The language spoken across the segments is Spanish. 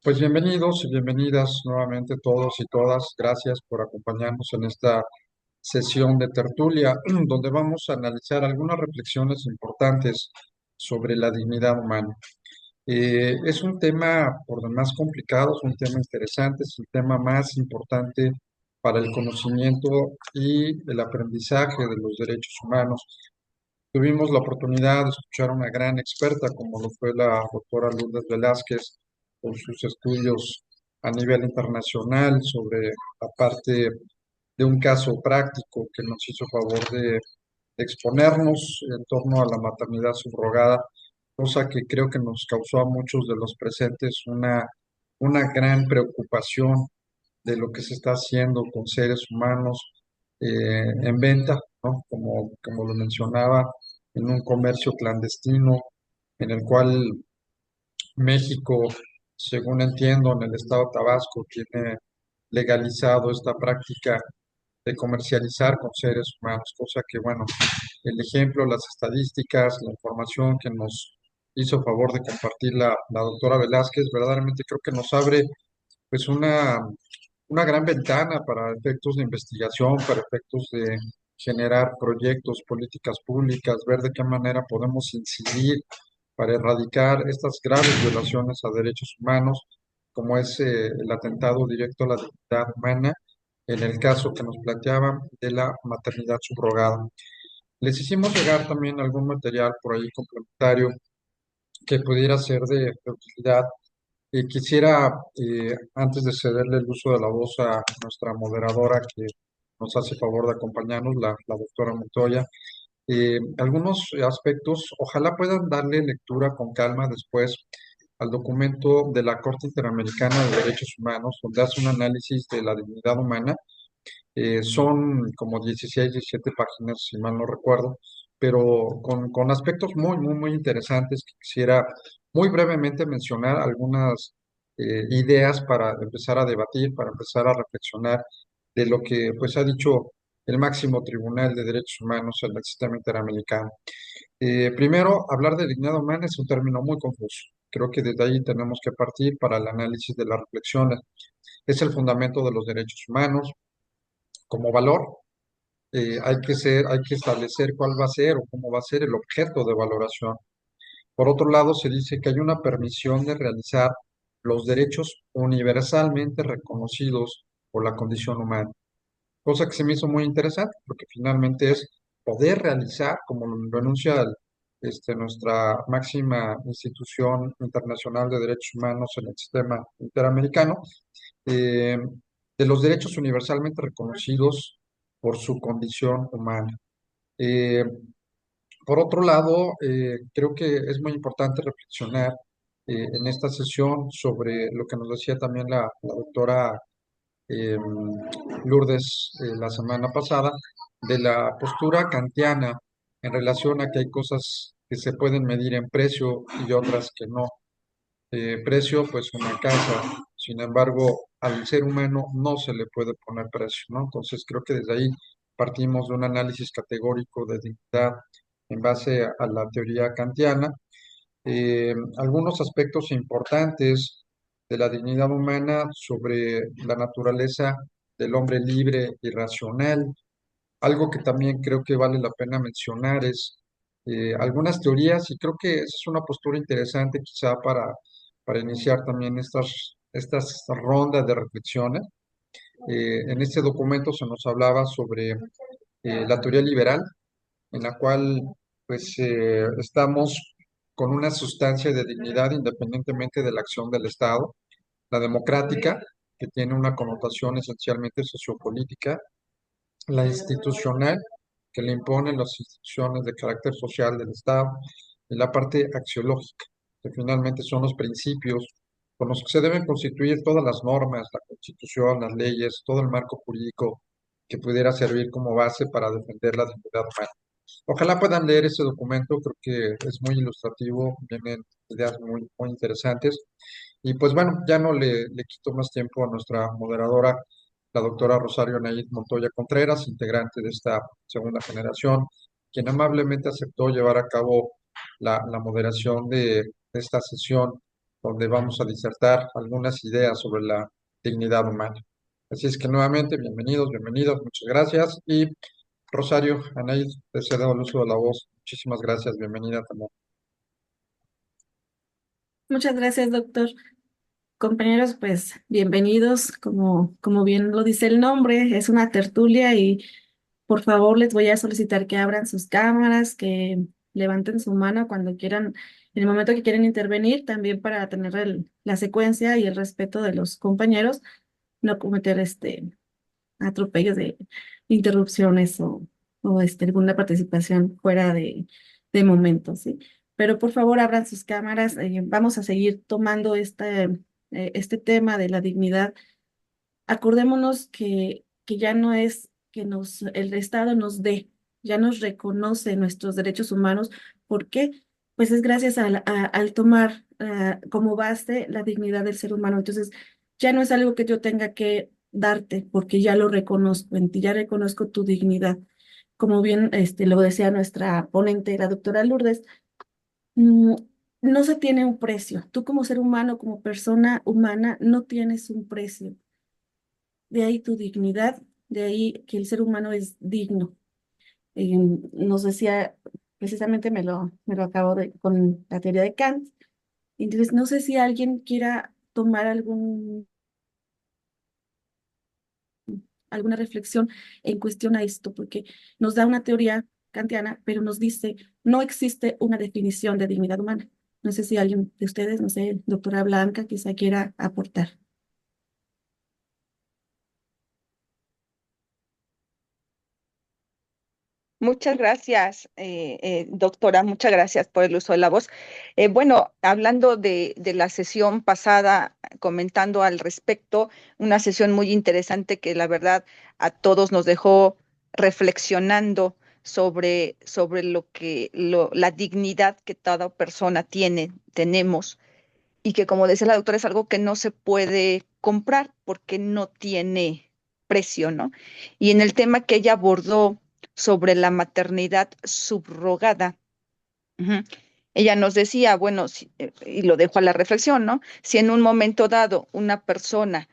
Pues bienvenidos y bienvenidas nuevamente todos y todas. Gracias por acompañarnos en esta sesión de tertulia, donde vamos a analizar algunas reflexiones importantes sobre la dignidad humana. Es un tema por demás complicado, es un tema interesante, es el tema más importante para el conocimiento y el aprendizaje de los derechos humanos. Tuvimos la oportunidad de escuchar a una gran experta como lo fue la doctora Lourdes Velázquez por sus estudios a nivel internacional sobre la parte de un caso práctico que nos hizo favor de exponernos en torno a la maternidad subrogada, cosa que creo que nos causó a muchos de los presentes una gran preocupación de lo que se está haciendo con seres humanos en venta, ¿no? Como lo mencionaba, en un comercio clandestino en el cual México, según entiendo, en el estado de Tabasco, tiene legalizado esta práctica de comercializar con seres humanos, cosa que, bueno, el ejemplo, las estadísticas, la información que nos hizo favor de compartir la doctora Velázquez, verdaderamente creo que nos abre pues una gran ventana para efectos de investigación, para efectos de generar proyectos, políticas públicas, ver de qué manera podemos incidir para erradicar estas graves violaciones a derechos humanos, como es el atentado directo a la dignidad humana, en el caso que nos planteaban de la maternidad subrogada. Les hicimos llegar también algún material por ahí complementario que pudiera ser de utilidad. Quisiera, antes de cederle el uso de la voz a nuestra moderadora que nos hace favor de acompañarnos, la doctora Montoya, algunos aspectos, ojalá puedan darle lectura con calma después al documento de la Corte Interamericana de Derechos Humanos, donde hace un análisis de la dignidad humana. Son como 16, 17 páginas, si mal no recuerdo, pero con aspectos muy interesantes que quisiera muy brevemente mencionar algunas ideas para empezar a debatir, para empezar a reflexionar de lo que pues ha dicho el máximo Tribunal de Derechos Humanos en el sistema interamericano. Primero, hablar de dignidad humana es un término muy confuso. Creo que desde ahí tenemos que partir para el análisis de las reflexiones. Es el fundamento de los derechos humanos como valor. Hay que establecer cuál va a ser o cómo va a ser el objeto de valoración. Por otro lado, se dice que hay una permisión de realizar los derechos universalmente reconocidos por la condición humana, cosa que se me hizo muy interesante, porque finalmente es poder realizar, como lo enuncia nuestra máxima institución internacional de derechos humanos en el sistema interamericano, eh, de los derechos universalmente reconocidos por su condición humana. Eh, por otro lado, creo que es muy importante reflexionar en esta sesión sobre lo que nos decía también la doctora eh, Lourdes la semana pasada, de la postura kantiana en relación a que hay cosas que se pueden medir en precio y otras que no. Precio, pues una casa, sin embargo, al ser humano no se le puede poner precio, ¿no? Entonces creo que desde ahí partimos de un análisis categórico de dignidad en base a la teoría kantiana. Algunos aspectos importantes de la dignidad humana sobre la naturaleza del hombre libre y racional. Algo que también creo que vale la pena mencionar es algunas teorías, y creo que esa es una postura interesante quizá para iniciar también estas rondas de reflexiones. En este documento se nos hablaba sobre la teoría liberal, en la cual pues estamos con una sustancia de dignidad independientemente de la acción del Estado, la democrática, que tiene una connotación esencialmente sociopolítica, la institucional, que le imponen las instituciones de carácter social del Estado, y la parte axiológica, que finalmente son los principios con los que se deben constituir todas las normas, la Constitución, las leyes, todo el marco jurídico que pudiera servir como base para defender la dignidad humana. Ojalá puedan leer ese documento, creo que es muy ilustrativo, vienen ideas muy interesantes. Y pues bueno, ya no le quito más tiempo a nuestra moderadora, la doctora Rosario Nayib Montoya Contreras, integrante de esta segunda generación, quien amablemente aceptó llevar a cabo la moderación de esta sesión donde vamos a disertar algunas ideas sobre la dignidad humana. Así es que nuevamente, bienvenidos, bienvenidos, muchas gracias. Y Rosario, Anaid, te cedo el uso de la voz. Muchísimas gracias, bienvenida también. Muchas gracias, doctor. Compañeros, pues bienvenidos. Como bien lo dice el nombre, es una tertulia y por favor les voy a solicitar que abran sus cámaras, que levanten su mano cuando quieran, en el momento que quieren intervenir, también para tener la secuencia y el respeto de los compañeros, no cometer atropellos de interrupciones o alguna participación fuera de momento, ¿sí? Pero por favor abran sus cámaras, vamos a seguir tomando este tema de la dignidad. Acordémonos que ya no es que el Estado nos dé, ya nos reconoce nuestros derechos humanos. ¿Por qué? Pues es gracias al tomar como base la dignidad del ser humano. Entonces, ya no es algo que yo tenga que darte, porque ya lo reconozco en ti, ya reconozco tu dignidad. Como bien lo decía nuestra ponente, la doctora Lourdes, mm, no se tiene un precio. Tú como ser humano, como persona humana, no tienes un precio. De ahí tu dignidad, de ahí que el ser humano es digno. Nos decía, precisamente me lo acabo con la teoría de Kant. Entonces, no sé si alguien quiera tomar alguna reflexión en cuestión a esto, porque nos da una teoría kantiana, pero nos dice, no existe una definición de dignidad humana. No sé si alguien de ustedes, no sé, doctora Blanca, quizá quiera aportar. Muchas gracias, doctora, muchas gracias por el uso de la voz. Bueno, hablando de la sesión pasada, comentando al respecto, una sesión muy interesante que la verdad a todos nos dejó reflexionando sobre la dignidad que toda persona tenemos, y que, como decía la doctora, es algo que no se puede comprar porque no tiene precio, ¿no? Y en el tema que ella abordó sobre la maternidad subrogada, ujú, ella nos decía, bueno, y lo dejo a la reflexión, ¿no? Si en un momento dado una persona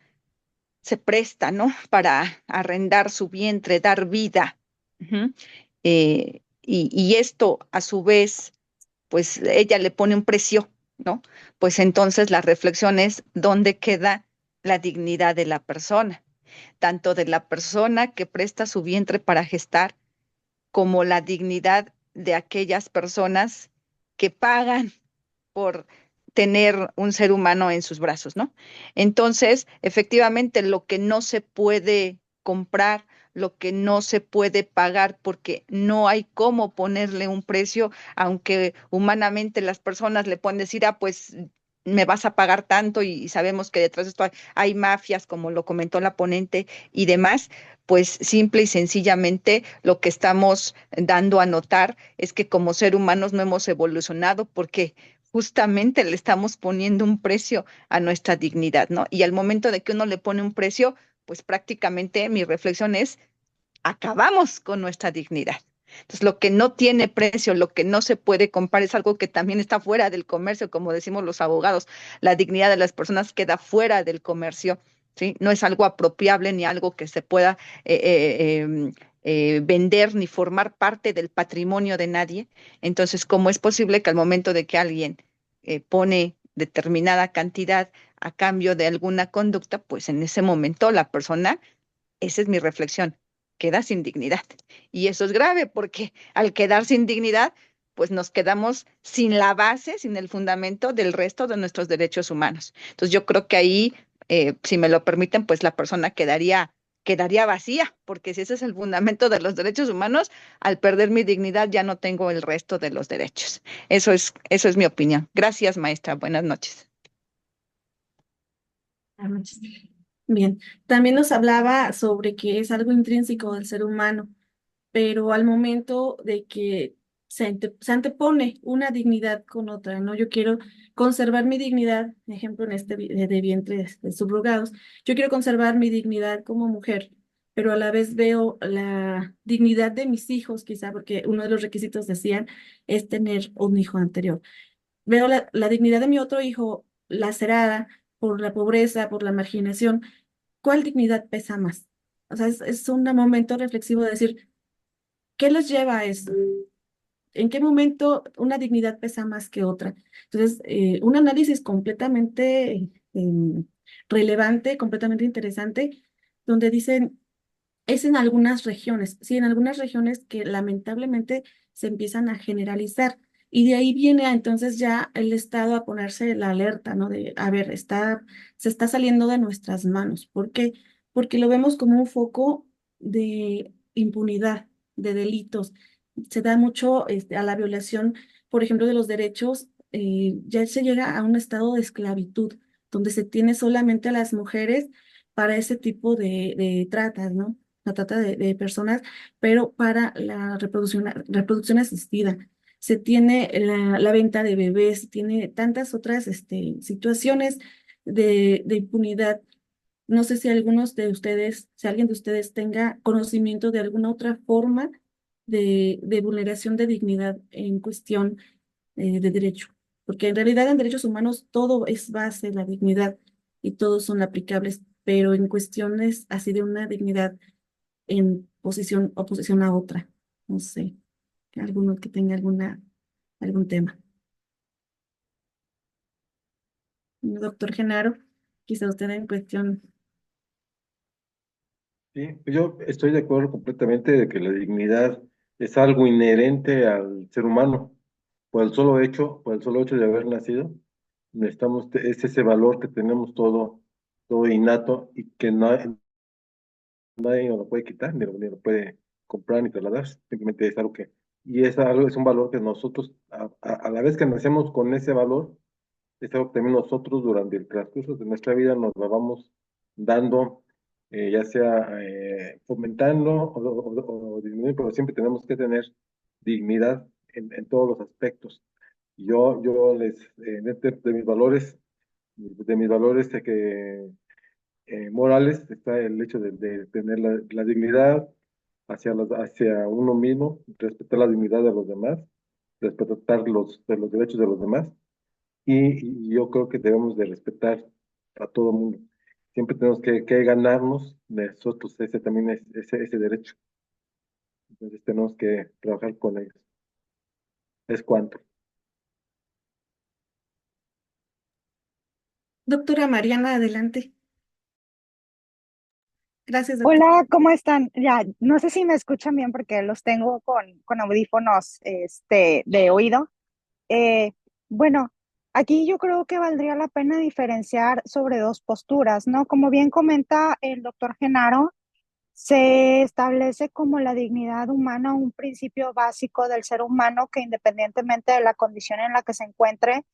se presta, ¿no? Para arrendar su vientre, dar vida, ujú, y esto a su vez pues ella le pone un precio, ¿no? Pues entonces la reflexión es dónde queda la dignidad de la persona, tanto de la persona que presta su vientre para gestar, como la dignidad de aquellas personas que pagan por tener un ser humano en sus brazos, ¿no? Entonces, efectivamente, lo que no se puede comprar, lo que no se puede pagar, porque no hay cómo ponerle un precio, aunque humanamente las personas le pueden decir, ah, pues me vas a pagar tanto, y sabemos que detrás de esto hay mafias, como lo comentó la ponente y demás. Pues simple y sencillamente lo que estamos dando a notar es que como ser humanos no hemos evolucionado, porque justamente le estamos poniendo un precio a nuestra dignidad, ¿no? Y al momento de que uno le pone un precio, pues prácticamente mi reflexión es, acabamos con nuestra dignidad. Entonces, lo que no tiene precio, lo que no se puede comprar, es algo que también está fuera del comercio, como decimos los abogados. La dignidad de las personas queda fuera del comercio, ¿sí? No es algo apropiable ni algo que se pueda vender ni formar parte del patrimonio de nadie. Entonces, ¿cómo es posible que al momento de que alguien pone determinada cantidad a cambio de alguna conducta, pues en ese momento la persona, esa es mi reflexión, queda sin dignidad? Y eso es grave, porque al quedar sin dignidad, pues nos quedamos sin la base, sin el fundamento del resto de nuestros derechos humanos. Entonces yo creo que ahí, si me lo permiten, pues la persona quedaría vacía, porque si ese es el fundamento de los derechos humanos, al perder mi dignidad ya no tengo el resto de los derechos. Eso es mi opinión. Gracias, maestra. Buenas noches. Ah, muchas gracias. Bien, también nos hablaba sobre que es algo intrínseco del ser humano, pero al momento de que se antepone una dignidad con otra, ¿no? Yo quiero conservar mi dignidad, ejemplo, en de vientres de subrogados, yo quiero conservar mi dignidad como mujer, pero a la vez veo la dignidad de mis hijos, quizá, porque uno de los requisitos decían es tener un hijo anterior. Veo la dignidad de mi otro hijo lacerada por la pobreza, por la marginación, ¿cuál dignidad pesa más? O sea, es un momento reflexivo de decir, ¿qué los lleva a eso? ¿En qué momento una dignidad pesa más que otra? Entonces, un análisis completamente relevante, completamente interesante, donde dicen, es en algunas regiones, sí, en algunas regiones que lamentablemente se empiezan a generalizar. Y de ahí viene entonces ya el Estado a ponerse la alerta, ¿no? De, a ver, se está saliendo de nuestras manos. ¿Por qué? Porque lo vemos como un foco de impunidad, de delitos. Se da mucho a la violación, por ejemplo, de los derechos. Ya se llega a un estado de esclavitud, donde se tiene solamente a las mujeres para ese tipo de tratas, ¿no? La trata de personas, pero para la reproducción asistida. Se tiene la venta de bebés, se tiene tantas otras situaciones de impunidad. No sé si algunos de ustedes, si alguien de ustedes tenga conocimiento de alguna otra forma de vulneración de dignidad en cuestión de derecho, porque en realidad en derechos humanos todo es base de la dignidad y todos son aplicables, pero en cuestiones así de una dignidad en posición, oposición a otra. No sé, alguno que tenga algún tema. Doctor Genaro, quizá usted en cuestión. Sí, yo estoy de acuerdo completamente de que la dignidad es algo inherente al ser humano. Por el solo hecho de haber nacido, necesitamos, es ese valor que tenemos todo innato y que nadie nos lo puede quitar, ni lo puede comprar ni trasladar. Simplemente es algo y es algo, es un valor que nosotros, a la vez que nacemos con ese valor, es algo que también nosotros durante el transcurso de nuestra vida nos lo vamos dando, ya sea fomentando o disminuyendo, pero siempre tenemos que tener dignidad en todos los aspectos. Yo de mis valores morales está el hecho de tener la dignidad hacia uno mismo, respetar la dignidad de los demás, respetar los derechos de los demás y yo creo que debemos de respetar a todo mundo. Siempre tenemos que ganarnos de nosotros ese también ese derecho. Entonces tenemos que trabajar con ellos. Es cuanto. Doctora Mariana, adelante. Gracias, doctor. Hola, ¿cómo están? Ya, no sé si me escuchan bien porque los tengo con audífonos de oído. Eh, bueno, aquí yo creo que valdría la pena diferenciar sobre dos posturas, ¿no? Como bien comenta el doctor Genaro, se establece como la dignidad humana un principio básico del ser humano que independientemente de la condición en la que se encuentre,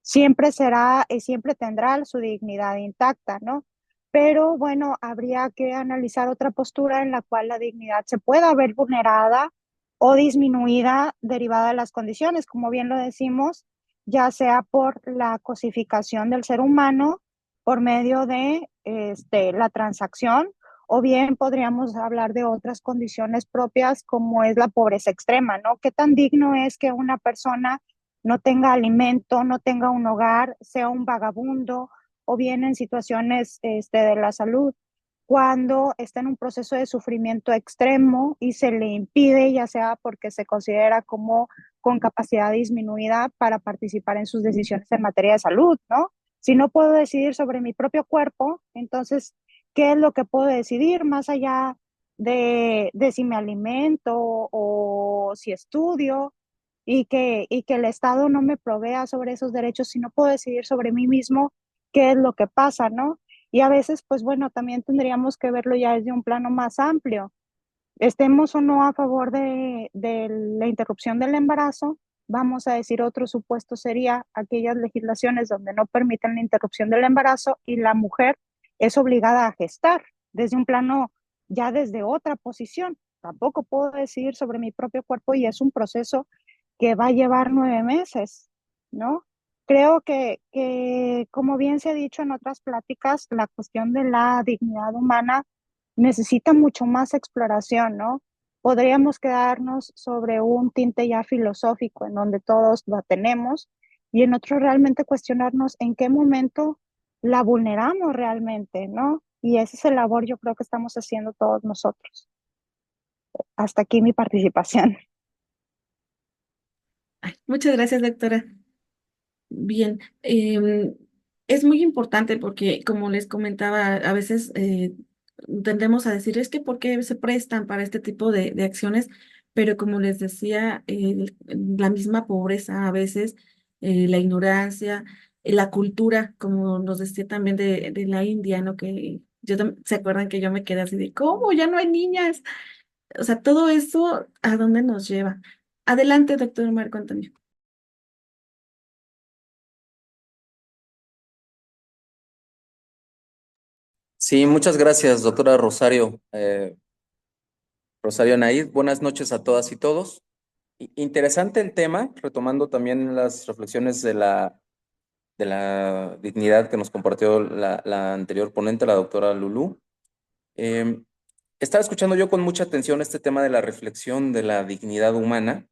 siempre será y siempre tendrá su dignidad intacta, ¿no? Pero bueno, habría que analizar otra postura en la cual la dignidad se pueda ver vulnerada o disminuida derivada de las condiciones, como bien lo decimos, ya sea por la cosificación del ser humano por medio de la transacción, o bien podríamos hablar de otras condiciones propias como es la pobreza extrema, ¿no? ¿Qué tan digno es que una persona no tenga alimento, no tenga un hogar, sea un vagabundo o bien en situaciones de la salud, cuando está en un proceso de sufrimiento extremo y se le impide, ya sea porque se considera como con capacidad disminuida para participar en sus decisiones en materia de salud, ¿no? Si no puedo decidir sobre mi propio cuerpo, entonces, ¿qué es lo que puedo decidir más allá de si me alimento o si estudio? Y que el Estado no me provea sobre esos derechos, si no puedo decidir sobre mí mismo qué es lo que pasa, ¿no? Y a veces, pues bueno, también tendríamos que verlo ya desde un plano más amplio. Estemos o no a favor de la interrupción del embarazo, vamos a decir otro supuesto sería aquellas legislaciones donde no permiten la interrupción del embarazo y la mujer es obligada a gestar desde un plano ya desde otra posición. Tampoco puedo decidir sobre mi propio cuerpo y es un proceso que va a llevar 9 meses, ¿no? Creo que, como bien se ha dicho en otras pláticas, la cuestión de la dignidad humana necesita mucho más exploración, ¿no? Podríamos quedarnos sobre un tinte ya filosófico en donde todos la tenemos, y en otro realmente cuestionarnos en qué momento la vulneramos realmente, ¿no? Y esa es la labor yo creo que estamos haciendo todos nosotros. Hasta aquí mi participación. Ay, muchas gracias, doctora. Bien, es muy importante porque, como les comentaba, a veces tendemos a decir, es que ¿por qué se prestan para este tipo de acciones? Pero como les decía, la misma pobreza a veces, la ignorancia, la cultura, como nos decía también de la India, ¿no? Que se acuerdan que yo me quedé así de, ¿cómo? Ya no hay niñas. O sea, todo eso, ¿a dónde nos lleva? Adelante, doctor Marco Antonio. Sí, muchas gracias, doctora Rosario. Rosario Naid, buenas noches a todas y todos. Interesante el tema, retomando también las reflexiones de la dignidad que nos compartió la anterior ponente, la doctora Lulú. Eh, Estaba escuchando yo con mucha atención este tema de la reflexión de la dignidad humana.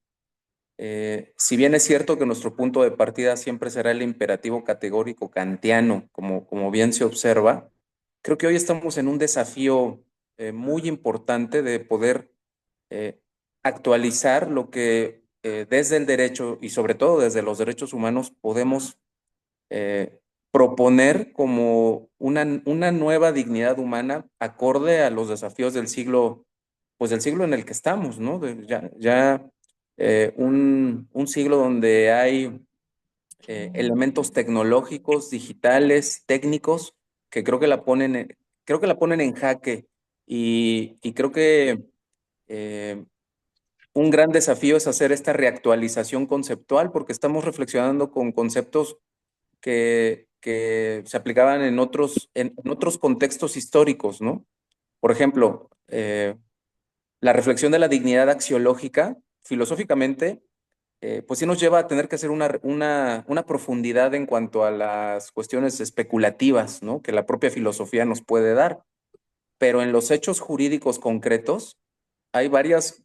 Si bien es cierto que nuestro punto de partida siempre será el imperativo categórico kantiano, como bien se observa, creo que hoy estamos en un desafío muy importante de poder eh, actualizar lo que desde el derecho y sobre todo desde los derechos humanos podemos proponer como una nueva dignidad humana acorde a los desafíos del siglo, pues del siglo en el que estamos, ¿no? Un siglo donde hay elementos tecnológicos, digitales, técnicos, que creo que la ponen en jaque y creo que eh, un gran desafío es hacer esta reactualización conceptual porque estamos reflexionando con conceptos que se aplicaban en otros contextos históricos, ¿no? Por ejemplo, la reflexión de la dignidad axiológica, filosóficamente, pues sí nos lleva a tener que hacer una profundidad en cuanto a las cuestiones especulativas, ¿no? Que la propia filosofía nos puede dar. Pero en los hechos jurídicos concretos hay varios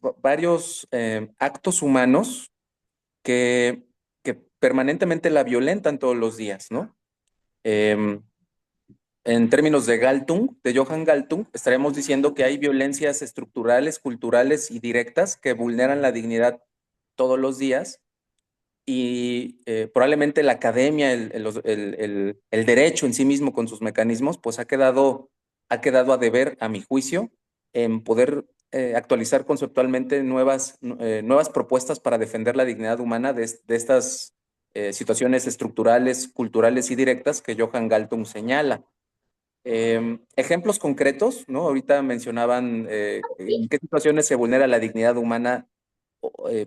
actos humanos que permanentemente la violentan todos los días, ¿no? Em, en términos de Galtung, de Johann Galtung, estaríamos diciendo que hay violencias estructurales, culturales y directas que vulneran la dignidad todos los días y probablemente la academia, el derecho en sí mismo con sus mecanismos, pues ha quedado a deber, a mi juicio, en poder actualizar conceptualmente nuevas propuestas para defender la dignidad humana de estas situaciones estructurales, culturales y directas que Johann Galtung señala. Ejemplos concretos, ¿no? Ahorita mencionaban en qué situaciones se vulnera la dignidad humana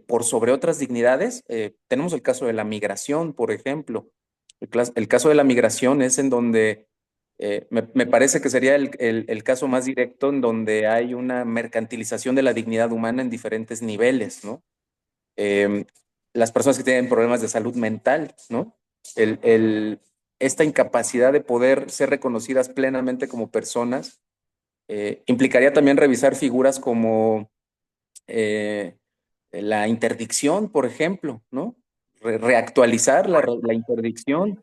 por sobre otras dignidades. Tenemos el caso de la migración, por ejemplo. El caso de la migración es en donde me parece que sería el caso más directo en donde hay una mercantilización de la dignidad humana en diferentes niveles, ¿no? eh, las personas que tienen problemas de salud mental, ¿no? El, el- Esta incapacidad de poder ser reconocidas plenamente como personas implicaría también revisar figuras como eh, la interdicción, por ejemplo, ¿no? Reactualizar la interdicción.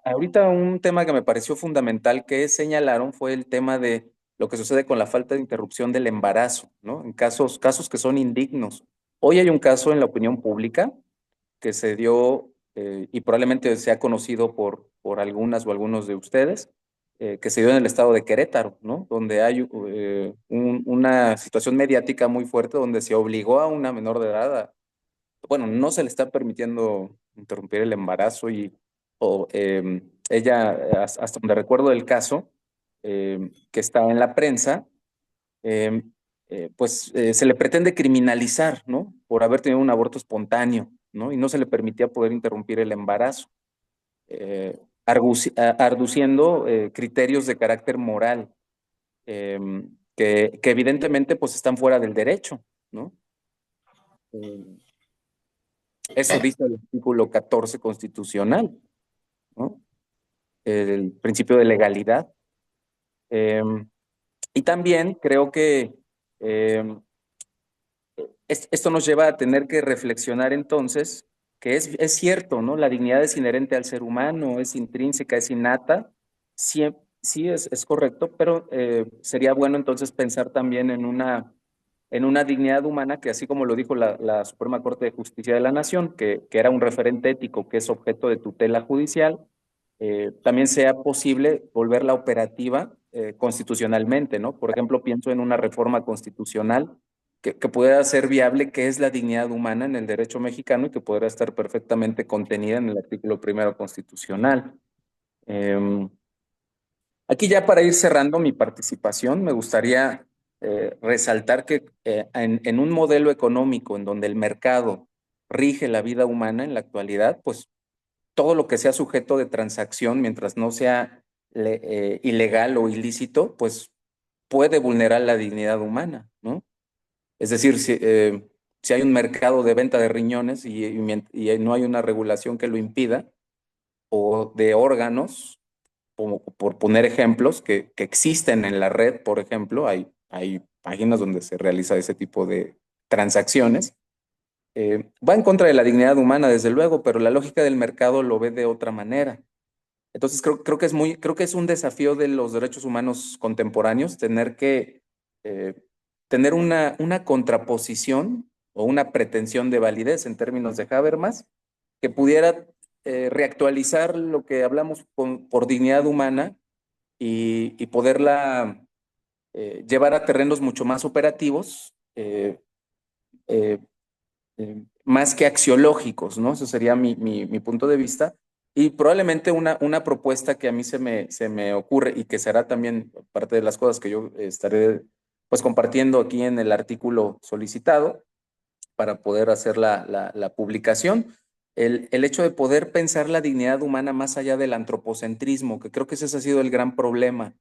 Ahorita un tema que me pareció fundamental que señalaron fue el tema de lo que sucede con la falta de interrupción del embarazo, ¿no? En casos que son indignos. Hoy hay un caso en la opinión pública que se dio y probablemente sea conocido por algunas o algunos de ustedes, que se dio en el estado de Querétaro, ¿no? Donde hay una situación mediática muy fuerte donde se obligó a una menor de edad bueno, no se le está permitiendo interrumpir el embarazo ella, hasta donde recuerdo el caso, que está en la prensa, eh, se le pretende criminalizar, ¿no? Por haber tenido un aborto espontáneo, ¿no? Y no se le permitía poder interrumpir el embarazo, arduciendo criterios de carácter moral, eh, que evidentemente pues están fuera del derecho, ¿no? Eh, Eso dice el artículo 14 constitucional, ¿no? El principio de legalidad. Eh, y también creo que eh, esto nos lleva a tener que reflexionar entonces que es cierto, ¿no? La dignidad es inherente al ser humano, es intrínseca, es innata. Sí, sí es correcto, pero sería bueno entonces pensar también en una dignidad humana que, así como lo dijo la Suprema Corte de Justicia de la Nación, que era un referente ético que es objeto de tutela judicial, también sea posible volverla operativa constitucionalmente, ¿no? Por ejemplo, pienso en una reforma constitucional que pueda ser viable, que es la dignidad humana en el derecho mexicano y que podrá estar perfectamente contenida en el artículo primero constitucional. Em, Aquí ya para ir cerrando mi participación, me gustaría resaltar que en un modelo económico en donde el mercado rige la vida humana en la actualidad, pues todo lo que sea sujeto de transacción, mientras no sea ilegal o ilícito, pues puede vulnerar la dignidad humana, ¿no? Es decir, si hay un mercado de venta de riñones y no hay una regulación que lo impida, o de órganos, como por poner ejemplos que existen en la red, por ejemplo, hay páginas donde se realiza ese tipo de transacciones. Va en contra de la dignidad humana, desde luego, pero la lógica del mercado lo ve de otra manera. Entonces creo que es un desafío de los derechos humanos contemporáneos eh, tener una contraposición o una pretensión de validez en términos de Habermas que pudiera reactualizar lo que hablamos por dignidad humana y poderla llevar a terrenos mucho más operativos, eh, más que axiológicos, ¿no? Eso sería mi punto de vista. Y probablemente una propuesta que a mí se me ocurre y que será también parte de las cosas que yo estaré pues compartiendo aquí en el artículo solicitado para poder hacer la publicación. El hecho de poder pensar la dignidad humana más allá del antropocentrismo, que creo que ese ha sido el gran problema.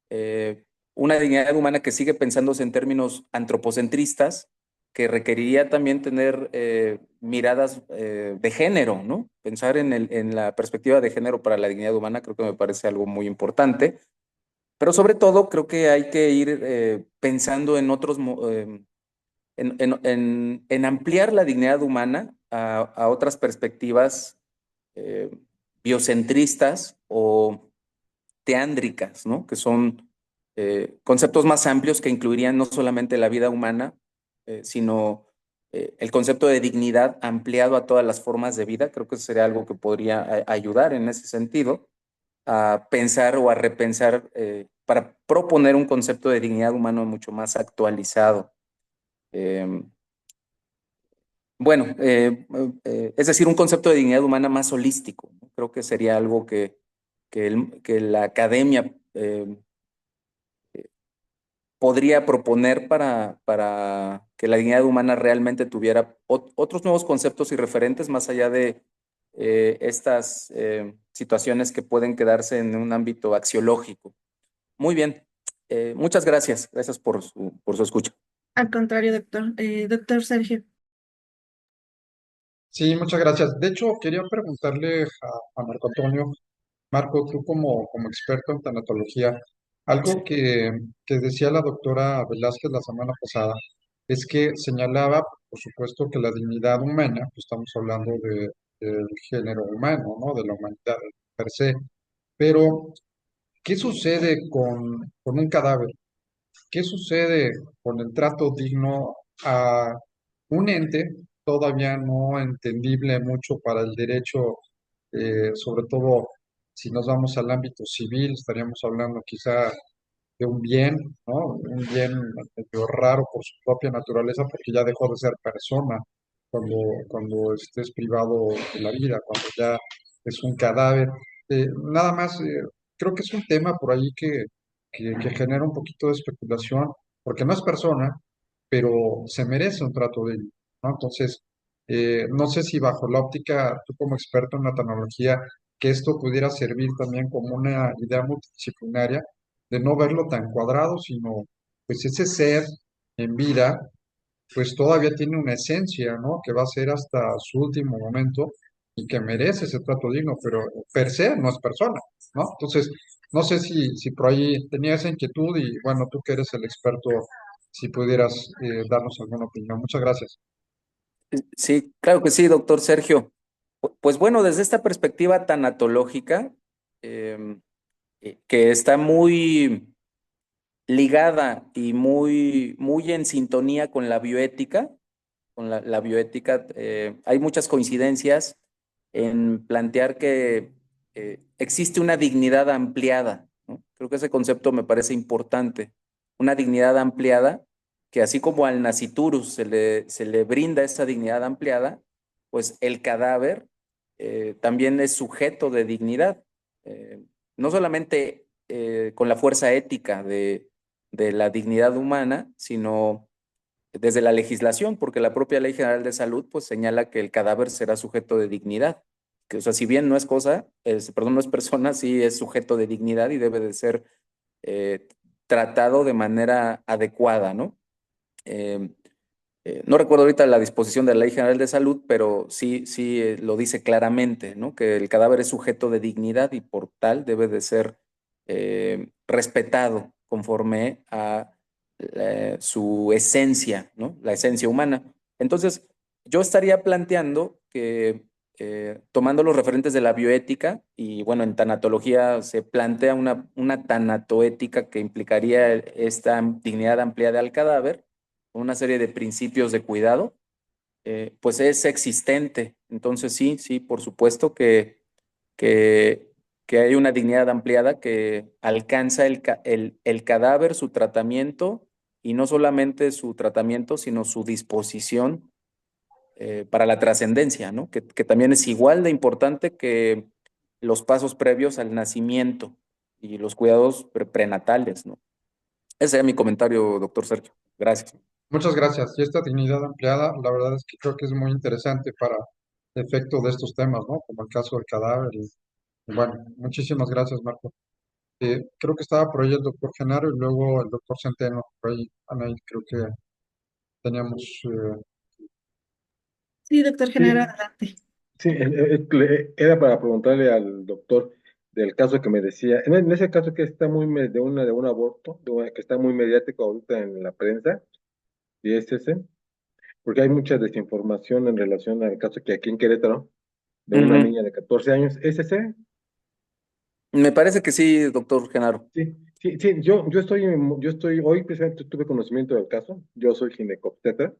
Eh, una dignidad humana que sigue pensándose en términos antropocentristas, que requeriría también tener miradas de género, ¿no? Pensar en la perspectiva de género para la dignidad humana creo que me parece algo muy importante, pero sobre todo creo que hay que ir pensando en en ampliar la dignidad humana a otras perspectivas eh, biocentristas o teándricas, ¿no? Que son conceptos más amplios que incluirían no solamente la vida humana, sino el concepto de dignidad ampliado a todas las formas de vida. Creo que eso sería algo que podría ayudar en ese sentido a pensar o a repensar para proponer un concepto de dignidad humana mucho más actualizado. Eh, bueno, es decir, un concepto de dignidad humana más holístico, ¿no? Creo que sería algo que la academia podría proponer para que la dignidad humana realmente tuviera otros nuevos conceptos y referentes más allá de estas situaciones que pueden quedarse en un ámbito axiológico. Muy bien, muchas gracias. Gracias por su escucha. Al contrario, doctor. Doctor Sergio. Sí, muchas gracias. De hecho, quería preguntarle a Marco Antonio, Marco, tú como experto en tanatología, algo que decía la doctora Velázquez la semana pasada, es que señalaba, por supuesto, que la dignidad humana, pues estamos hablando del género humano, ¿no? De la humanidad per se, pero ¿qué sucede con un cadáver? ¿Qué sucede con el trato digno a un ente todavía no entendible mucho para el derecho, sobre todo si nos vamos al ámbito civil, estaríamos hablando quizá de un bien, ¿no? Un bien medio raro por su propia naturaleza, porque ya dejó de ser persona cuando estés privado de la vida, cuando ya es un cadáver. Nada más, creo que es un tema por ahí que genera un poquito de especulación, porque no es persona, pero se merece un trato digno, ¿no? Entonces, no sé si bajo la óptica, tú como experto en la tecnología, que esto pudiera servir también como una idea multidisciplinaria de no verlo tan cuadrado, sino pues ese ser en vida, pues todavía tiene una esencia, ¿no? Que va a ser hasta su último momento y que merece ese trato digno, pero per se no es persona, ¿no? Entonces, no sé si por ahí tenía esa inquietud y bueno, tú que eres el experto, si pudieras darnos alguna opinión. Muchas gracias. Sí, claro que sí, doctor Sergio. Pues bueno, desde esta perspectiva tanatológica, que está muy ligada y muy en sintonía con la bioética, la bioética, hay muchas coincidencias en plantear que existe una dignidad ampliada, ¿no? Creo que ese concepto me parece importante, una dignidad ampliada, que así como al nasciturus se le brinda esa dignidad ampliada, pues el cadáver también es sujeto de dignidad, no solamente con la fuerza ética de la dignidad humana, sino desde la legislación, porque la propia Ley General de Salud pues señala que el cadáver será sujeto de dignidad, que o sea, si bien no es cosa, perdón, no es persona, sí es sujeto de dignidad y debe de ser eh, tratado de manera adecuada, ¿no? Eh, no recuerdo ahorita la disposición de la Ley General de Salud, pero sí lo dice claramente, ¿no? Que el cadáver es sujeto de dignidad y por tal debe de ser respetado conforme a su esencia, ¿no? La esencia humana. Entonces, yo estaría planteando que tomando los referentes de la bioética, y bueno, en tanatología se plantea una tanatoética que implicaría esta dignidad ampliada al cadáver, una serie de principios de cuidado, pues es existente. Entonces sí, por supuesto que, que hay una dignidad ampliada que alcanza el cadáver, su tratamiento, y no solamente su tratamiento, sino su disposición para la trascendencia, ¿no? Que también es igual de importante que los pasos previos al nacimiento y los cuidados prenatales, ¿no? Ese es mi comentario, doctor Sergio. Gracias. Muchas gracias. Y esta dignidad ampliada, la verdad es que creo que es muy interesante para efecto de estos temas, ¿no? Como el caso del cadáver. Y bueno, muchísimas gracias, Marco. Creo que estaba por ahí el doctor Genaro y luego el doctor Centeno. Por ahí, Anaí, creo que teníamos... Sí, doctor Genaro, Sí, adelante. sí, era para preguntarle al doctor del caso que me decía, en ese caso que está de un aborto, que está muy mediático ahorita en la prensa, y es ese, porque hay mucha desinformación en relación al caso que aquí en Querétaro, de una Ujú. niña de 14 años, ¿es ese? Me parece que sí, doctor Genaro. Sí, sí, sí, yo estoy, hoy precisamente tuve conocimiento del caso, yo soy ginecobstetra,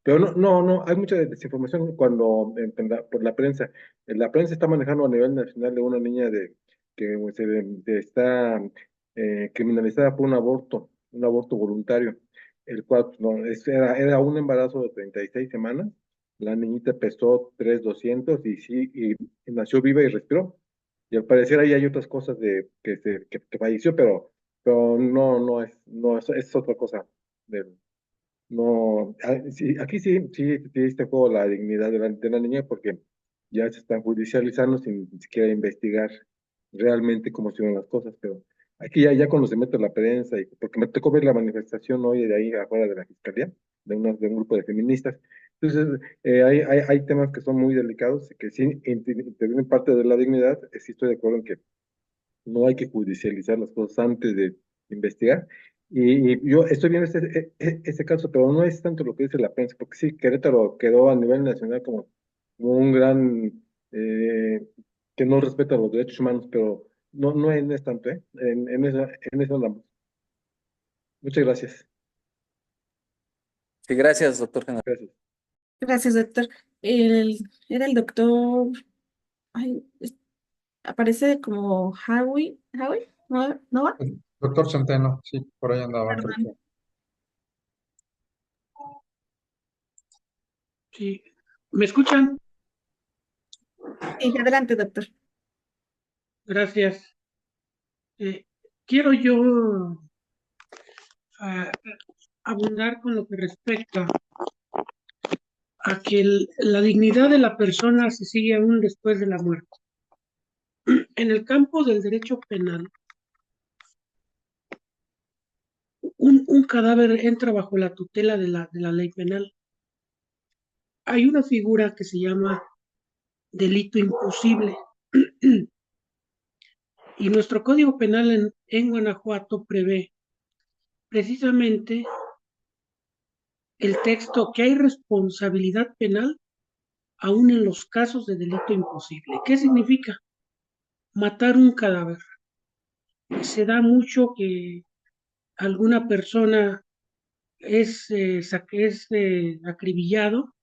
pero no, hay mucha desinformación por la prensa. La prensa está manejando a nivel nacional de una niña que está criminalizada por un aborto voluntario, el cual pues, no, era un embarazo de 36 semanas, la niñita pesó 3,200 y nació viva y respiró. Y al parecer ahí hay otras cosas que falleció, pero es otra cosa. No, sí, aquí sí está en juego la dignidad de la niña porque ya se están judicializando sin siquiera investigar realmente cómo estuvieron las cosas, pero aquí ya cuando se mete la prensa, porque me tocó ver la manifestación hoy de ahí afuera de la fiscalía, de un grupo de feministas, entonces hay temas que son muy delicados, que sí intervienen parte de la dignidad, sí estoy de acuerdo en que no hay que judicializar las cosas antes de investigar. Y yo estoy viendo este caso, pero no es tanto lo que dice la prensa, porque sí, Querétaro quedó a nivel nacional como un gran eh, que no respeta los derechos humanos, pero no es tanto, ¿eh? En eso andamos. Muchas gracias. Sí, gracias, doctor Genaro. Gracias. Gracias, doctor. Era el doctor, ay, aparece como Howie, ¿no? ¿No? El doctor Centeno, sí, por ahí andaba, creo que. Perdón. Sí, ¿me escuchan? Sí, adelante, doctor. Gracias. Quiero yo ah, abundar con lo que respecta a que la dignidad de la persona se sigue aún después de la muerte. En el campo del derecho penal, un cadáver entra bajo la tutela de la ley penal. Hay una figura que se llama delito imposible. Y nuestro Código Penal en Guanajuato prevé precisamente el texto que hay responsabilidad penal aún en los casos de delito imposible. ¿Qué significa? Matar un cadáver. Se da mucho que alguna persona es acribillado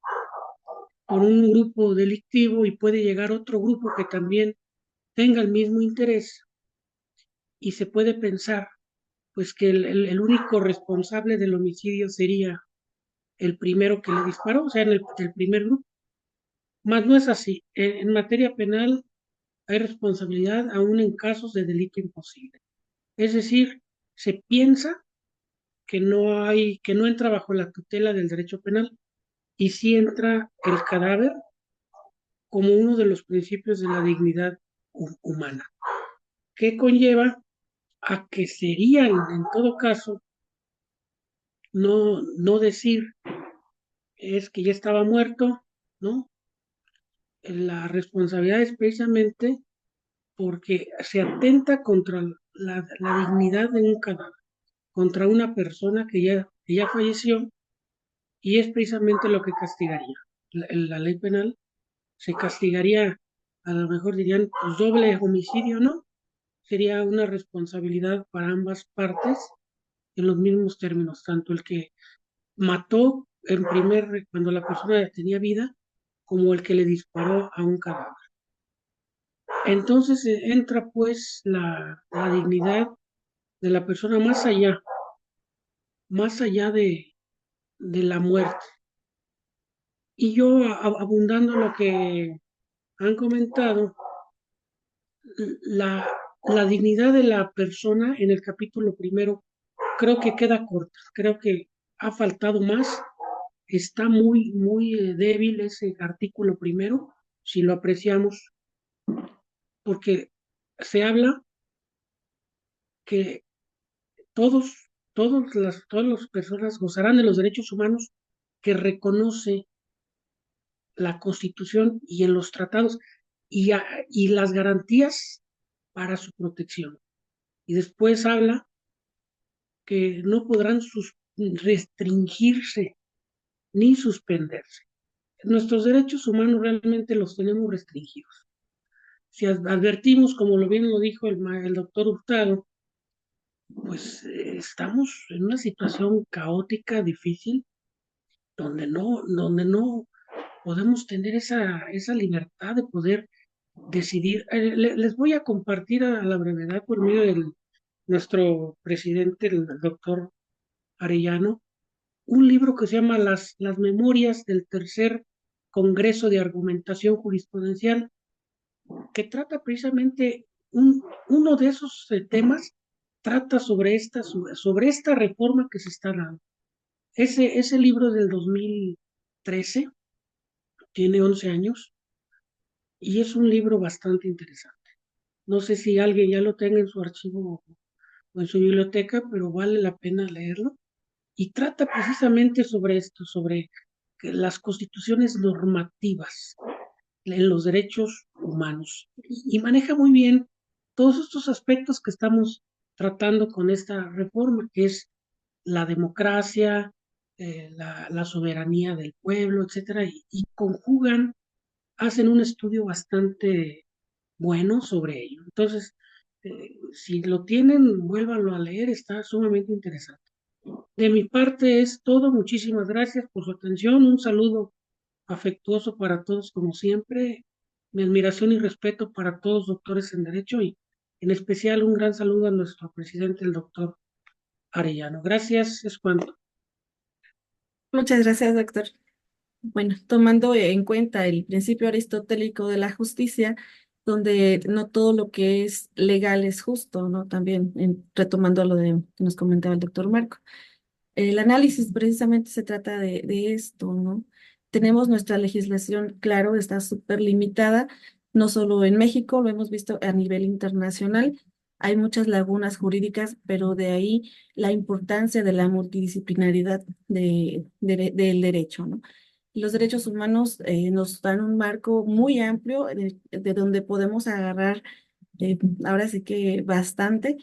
por un grupo delictivo y puede llegar otro grupo que también tenga el mismo interés y se puede pensar pues que el único responsable del homicidio sería el primero que le disparó, o sea, el primer grupo. Más no es así. En materia penal hay responsabilidad aún en casos de delito imposible. Es decir, se piensa que no entra bajo la tutela del derecho penal y sí entra el cadáver como uno de los principios de la dignidad humana, que conlleva a que sería en todo caso no decir es que ya estaba muerto, ¿no? La responsabilidad es precisamente porque se atenta contra la dignidad de un cadáver, contra una persona que ya falleció, y es precisamente lo que castigaría. La ley penal se castigaría, a lo mejor dirían, pues doble homicidio, ¿no? Sería una responsabilidad para ambas partes en los mismos términos, tanto el que mató cuando la persona tenía vida, como el que le disparó a un cadáver. Entonces entra pues la dignidad de la persona más allá de la muerte. Y yo, abundando en lo que han comentado, la, la dignidad de la persona en el capítulo primero creo que queda corta, creo que ha faltado más, está muy débil ese artículo primero, si lo apreciamos, porque se habla que todas las personas gozarán de los derechos humanos que reconoce la Constitución y en los tratados y las garantías para su protección. Y después habla que no podrán restringirse ni suspenderse. Nuestros derechos humanos realmente los tenemos restringidos. Si advertimos, como bien lo dijo el doctor Hurtado, pues estamos en una situación caótica, difícil, donde no podemos tener esa libertad de poder decidir. Les voy a compartir a la brevedad por medio de nuestro presidente, el doctor Arellano, un libro que se llama Las Memorias del Tercer Congreso de Argumentación Jurisprudencial, que trata precisamente uno de esos temas, trata sobre esta reforma que se está dando. Ese libro del 2013 tiene 11 años y es un libro bastante interesante. No sé si alguien ya lo tenga en su archivo o en su biblioteca, pero vale la pena leerlo. Y trata precisamente sobre esto, sobre las constituciones normativas en los derechos humanos. Y maneja muy bien todos estos aspectos que estamos tratando con esta reforma, que es la democracia, la soberanía del pueblo, etcétera, y conjugan, hacen un estudio bastante bueno sobre ello. Entonces, si lo tienen, vuélvanlo a leer, está sumamente interesante. De mi parte es todo. Muchísimas gracias por su atención. Un saludo afectuoso para todos, como siempre. Mi admiración y respeto para todos los doctores en Derecho y en especial un gran saludo a nuestro presidente, el doctor Arellano. Gracias, es cuanto. Muchas gracias, doctor. Bueno, tomando en cuenta el principio aristotélico de la justicia, donde no todo lo que es legal es justo, ¿no? También retomando lo que nos comentaba el doctor Marco. El análisis precisamente se trata de esto, ¿no? Tenemos nuestra legislación, claro, está súper limitada, no solo en México, lo hemos visto a nivel internacional. Hay muchas lagunas jurídicas, pero de ahí la importancia de la multidisciplinaridad del derecho, ¿no? Los derechos humanos nos dan un marco muy amplio de donde podemos agarrar ahora sí que bastante,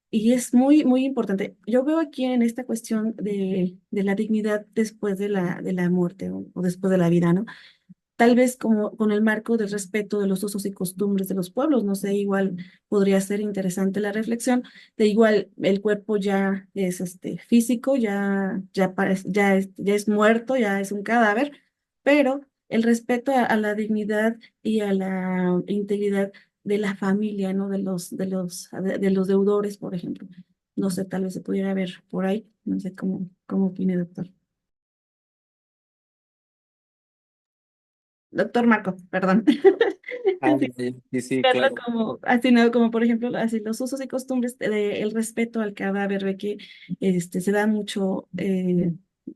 y es muy importante. Yo veo aquí en esta cuestión de la dignidad después de la muerte o después de la vida, ¿no? tal vez como con el marco del respeto de los usos y costumbres de los pueblos, no sé, igual podría ser interesante la reflexión, de igual el cuerpo ya es físico, ya es muerto, ya es un cadáver, pero el respeto a la dignidad y a la integridad de la familia, ¿no? De los deudores, por ejemplo. No sé, tal vez se pudiera ver por ahí, no sé cómo opine, doctor. Doctor Marco, perdón. Ah, Así, sí, sí, verlo claro. como, así, ¿no? Como por ejemplo, así los usos y costumbres, el respeto al cadáver, ve que se da mucho,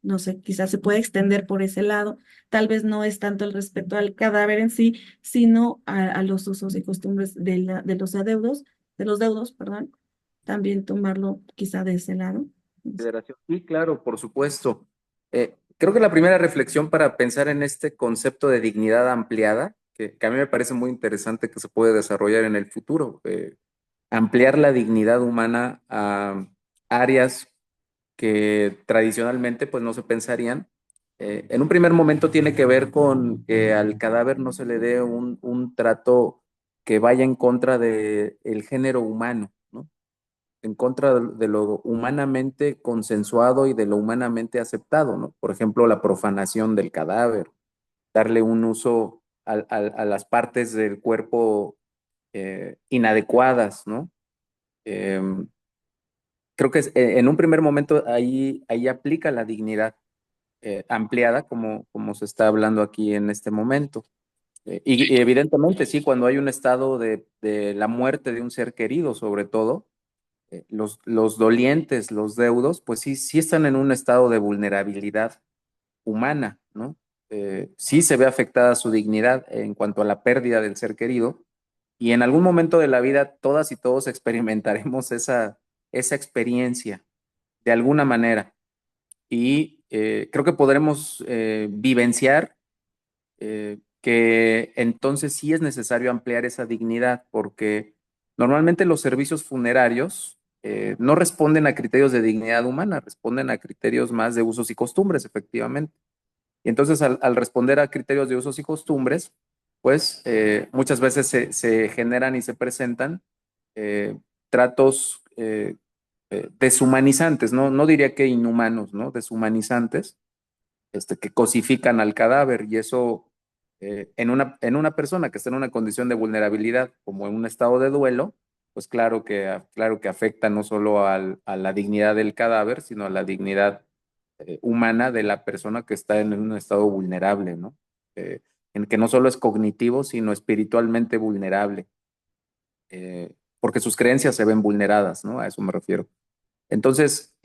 no sé, quizás se puede extender por ese lado. Tal vez no es tanto el respeto al cadáver en sí, sino a los usos y costumbres de los deudos, perdón. También tomarlo quizá de ese lado. Consideración. Sí, claro, por supuesto. Creo que la primera reflexión para pensar en este concepto de dignidad ampliada, que a mí me parece muy interesante que se puede desarrollar en el futuro, ampliar la dignidad humana a áreas que tradicionalmente pues no se pensarían. En un primer momento tiene que ver con que al cadáver no se le dé un trato que vaya en contra del género humano, ¿no? En contra de lo humanamente consensuado y de lo humanamente aceptado, ¿no? Por ejemplo, la profanación del cadáver, darle un uso a las partes del cuerpo inadecuadas, ¿no? Eh, Creo que en un primer momento ahí aplica la dignidad ampliada como se está hablando aquí en este momento. Y evidentemente, sí, cuando hay un estado de la muerte de un ser querido, sobre todo, los dolientes, los deudos, pues sí, sí están en un estado de vulnerabilidad humana, ¿no? Sí se ve afectada su dignidad en cuanto a la pérdida del ser querido, y en algún momento de la vida todas y todos experimentaremos esa experiencia de alguna manera. Y creo que podremos vivenciar que entonces sí es necesario ampliar esa dignidad, porque normalmente los servicios funerarios no responden a criterios de dignidad humana, responden a criterios más de usos y costumbres, efectivamente. Y entonces al responder a criterios de usos y costumbres, pues muchas veces se generan y se presentan eh, tratos deshumanizantes, ¿no? No diría que inhumanos, ¿no? Deshumanizantes, que cosifican al cadáver, y eso en una persona que está en una condición de vulnerabilidad como en un estado de duelo, pues claro que afecta no solo a la dignidad del cadáver, sino a la dignidad humana de la persona que está en un estado vulnerable, ¿no? Eh, en que no solo es cognitivo, sino espiritualmente vulnerable, porque sus creencias se ven vulneradas, ¿no? A eso me refiero. Entonces,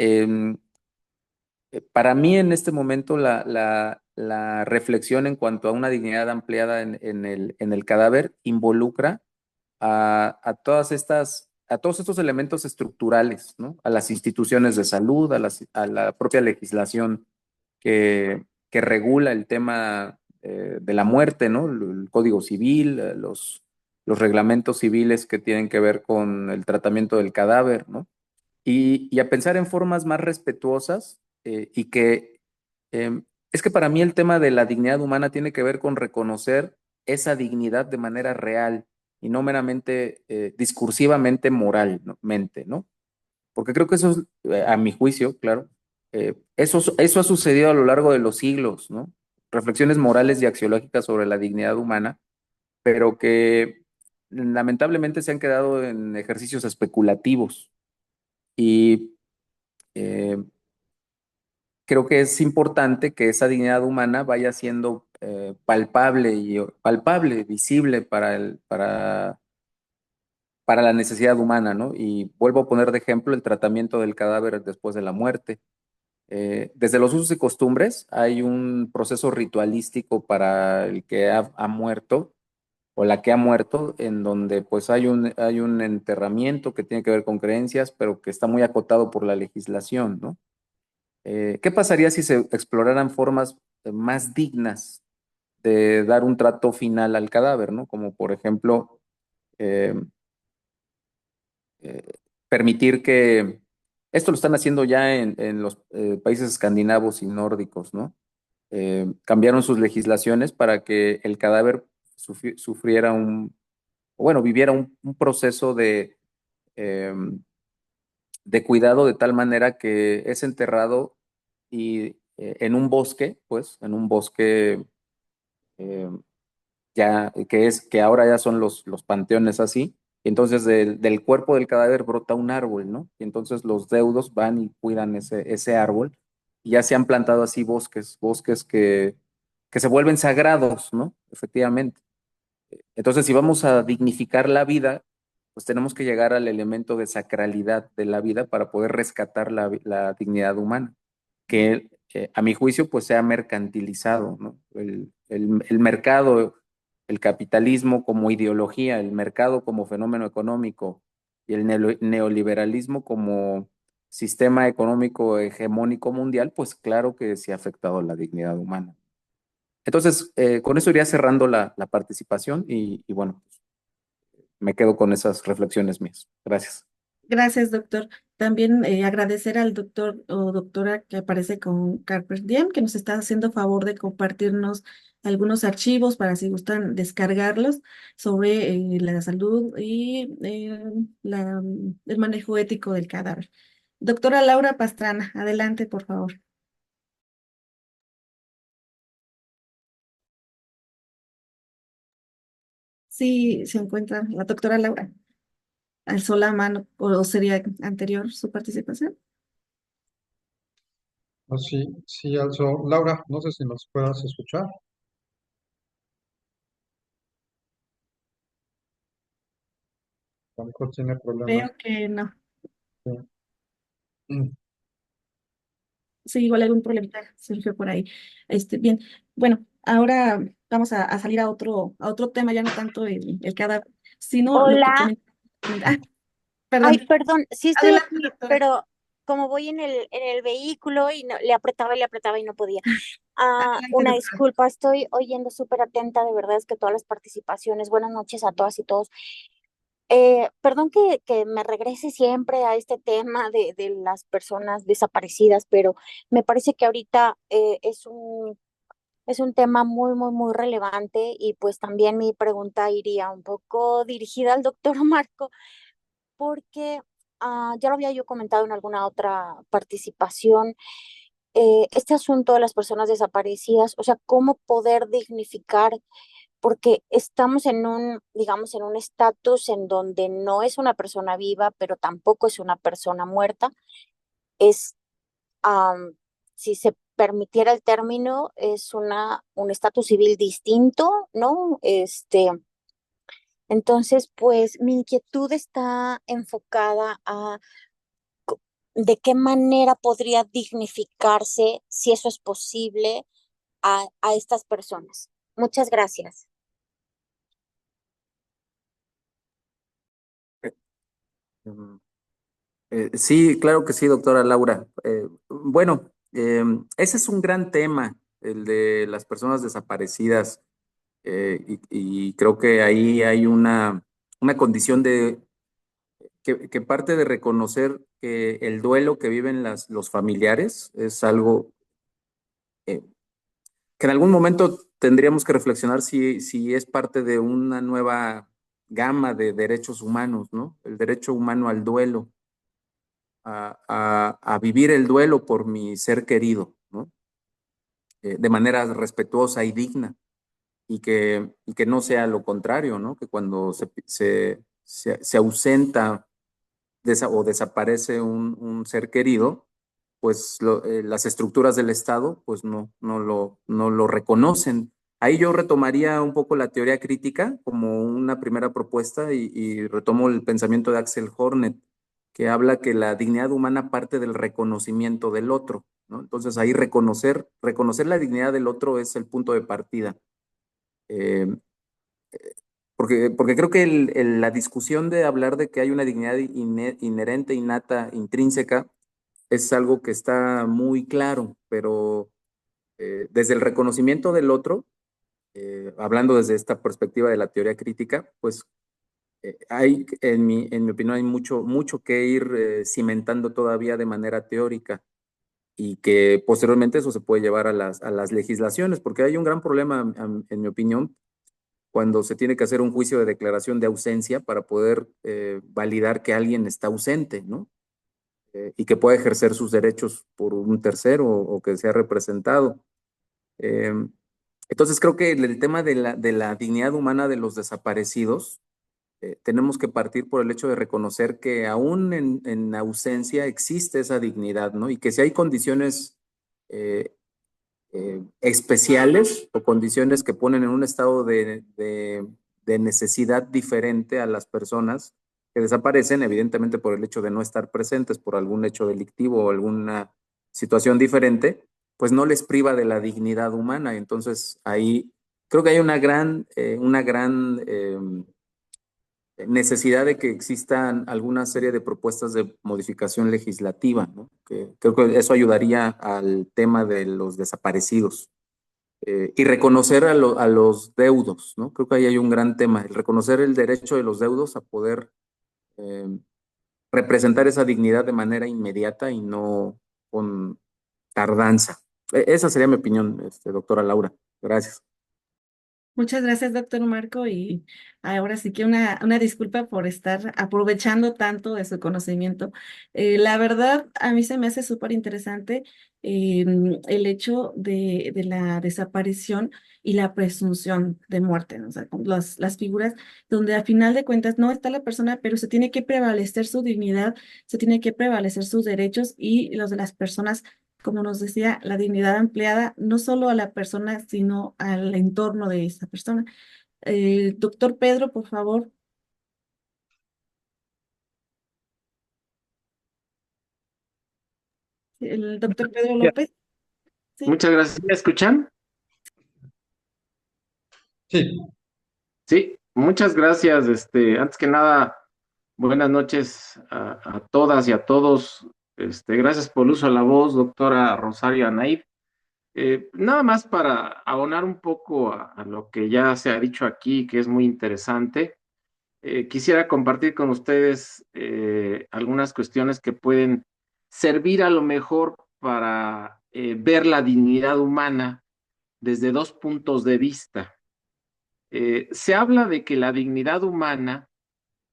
para mí en este momento la reflexión en cuanto a una dignidad ampliada en el cadáver involucra a todos estos elementos estructurales, ¿no? A las instituciones de salud, a la propia legislación que regula el tema de la muerte, ¿no? El Código Civil, los reglamentos civiles que tienen que ver con el tratamiento del cadáver, ¿no? Y a pensar en formas más respetuosas y que es que para mí el tema de la dignidad humana tiene que ver con reconocer esa dignidad de manera real y no meramente discursivamente moralmente, ¿no? Porque creo que eso es, a mi juicio, claro, eso ha sucedido a lo largo de los siglos, ¿no? Reflexiones morales y axiológicas sobre la dignidad humana, pero que lamentablemente se han quedado en ejercicios especulativos. Y eh, creo que es importante que esa dignidad humana vaya siendo palpable, visible para la necesidad humana, ¿no? Y vuelvo a poner de ejemplo el tratamiento del cadáver después de la muerte. Desde los usos y costumbres hay un proceso ritualístico para el que ha muerto o la que ha muerto, en donde pues hay un enterramiento que tiene que ver con creencias, pero que está muy acotado por la legislación, ¿no? ¿Qué pasaría si se exploraran formas más dignas de dar un trato final al cadáver, ¿no? Como por ejemplo, eh, eh, permitir que, esto lo están haciendo ya en los países escandinavos y nórdicos, ¿no? cambiaron sus legislaciones para que el cadáver sufriera viviera un proceso eh, de cuidado de tal manera que es enterrado y en un bosque, pues, en un bosque eh, ya, que ahora ya son los panteones así. Y entonces del cuerpo del cadáver brota un árbol, ¿no? Y entonces los deudos van y cuidan ese árbol. Y ya se han plantado así bosques que se vuelven sagrados, ¿no? Efectivamente. Entonces, si vamos a dignificar la vida, pues tenemos que llegar al elemento de sacralidad de la vida para poder rescatar la dignidad humana, que a mi juicio pues se ha mercantilizado, ¿no? El mercado, el capitalismo como ideología, el mercado como fenómeno económico y el neoliberalismo como sistema económico hegemónico mundial, pues claro que sí ha afectado la dignidad humana. Entonces, con eso iría cerrando la participación y bueno, pues, me quedo con esas reflexiones mías. Gracias. Gracias, doctor. También agradecer al doctor o doctora que aparece con Carpe Diem, que nos está haciendo favor de compartirnos algunos archivos para si gustan descargarlos sobre la salud y el manejo ético del cadáver. Doctora Laura Pastrana, adelante, por favor. Sí, se encuentra la doctora Laura. ¿Alzó la mano o sería anterior su participación? Oh, sí, sí, alzo. Laura, no sé si nos puedas escuchar. A lo mejor tiene problemas. Veo que no. Sí. Mm. Sí, igual algún problemita surgió por ahí. Bien, bueno, ahora vamos a salir a otro tema, ya no tanto el cadáver, sino lo que Hola, Ah, ay, perdón. perdón, sí estoy Adelante, aquí, doctora. pero como voy en el vehículo y le apretaba y no podía. Adelante, Una doctora. disculpa, estoy oyendo súper atenta, de verdad es que todas las participaciones, buenas noches a todas y todos. Perdón que me regrese siempre a este tema de las personas desaparecidas, pero me parece que ahorita es un tema muy, muy, muy relevante y pues también mi pregunta iría un poco dirigida al doctor Marco porque ya lo había yo comentado en alguna otra participación, este asunto de las personas desaparecidas, o sea, cómo poder dignificar, porque estamos en un, digamos, en un estatus en donde no es una persona viva, pero tampoco es una persona muerta, es, si se permitiera el término, es un estatus civil distinto, ¿no? Entonces, pues mi inquietud está enfocada a de qué manera podría dignificarse, si eso es posible, a estas personas. Muchas gracias. Mm, sí, claro que sí, doctora Laura. Bueno, ese es un gran tema, el de las personas desaparecidas, y creo que ahí hay una condición que parte de reconocer que el duelo que viven los familiares es algo eh, que en algún momento tendríamos que reflexionar si es parte de una nueva gama de derechos humanos, ¿no? El derecho humano al duelo, a vivir el duelo por mi ser querido, ¿no? De manera respetuosa y digna, y que no sea lo contrario, ¿no? Que cuando se ausenta o desaparece un ser querido, pues las estructuras del Estado pues no lo reconocen. Ahí yo retomaría un poco la teoría crítica como una primera propuesta y retomo el pensamiento de Axel Hornet, que habla que la dignidad humana parte del reconocimiento del otro, ¿no? Entonces ahí reconocer la dignidad del otro es el punto de partida. Eh, porque creo que la discusión de hablar de que hay una dignidad inherente, innata, intrínseca, es algo que está muy claro, pero desde el reconocimiento del otro, hablando desde esta perspectiva de la teoría crítica, pues en mi opinión, hay mucho que ir cimentando todavía de manera teórica. y que posteriormente eso se puede llevar a las legislaciones, porque hay un gran problema, en mi opinión, cuando se tiene que hacer un juicio de declaración de ausencia para poder validar que alguien está ausente, ¿no? Y que pueda ejercer sus derechos por un tercero o que sea representado. Eh, entonces creo que el tema de la dignidad humana de los desaparecidos, tenemos que partir por el hecho de reconocer que aún en ausencia existe esa dignidad, ¿no? Y que si hay condiciones eh, especiales o condiciones que ponen en un estado de necesidad diferente a las personas que desaparecen, evidentemente por el hecho de no estar presentes, por algún hecho delictivo o alguna situación diferente, pues no les priva de la dignidad humana. Entonces ahí creo que hay una gran necesidad de que existan alguna serie de propuestas de modificación legislativa, ¿no? Que creo que eso ayudaría al tema de los desaparecidos. Y reconocer a los deudos, ¿no? Creo que ahí hay un gran tema, el reconocer el derecho de los deudos a poder eh, representar esa dignidad de manera inmediata y no con tardanza. Esa sería mi opinión, doctora Laura. Gracias. Muchas gracias, doctor Marco, y ahora sí que una disculpa por estar aprovechando tanto de su conocimiento. La verdad, a mí se me hace súper interesante el hecho de la desaparición y la presunción de muerte, ¿no? O sea, con las figuras donde al final de cuentas no está la persona, pero se tiene que prevalecer su dignidad, se tiene que prevalecer sus derechos y los de las personas, como nos decía, la dignidad ampliada no solo a la persona, sino al entorno de esa persona. Doctor Pedro, por favor. El doctor Pedro Ya, López. Sí. muchas gracias. ¿Me escuchan? Sí, Sí, muchas gracias. Antes que nada, buenas noches a todas y a todos. Gracias por el uso de la voz, doctora Rosario Anaid. Nada más para abonar un poco a lo que ya se ha dicho aquí, que es muy interesante. Quisiera compartir con ustedes algunas cuestiones que pueden servir a lo mejor para ver la dignidad humana desde dos puntos de vista. Se habla de que la dignidad humana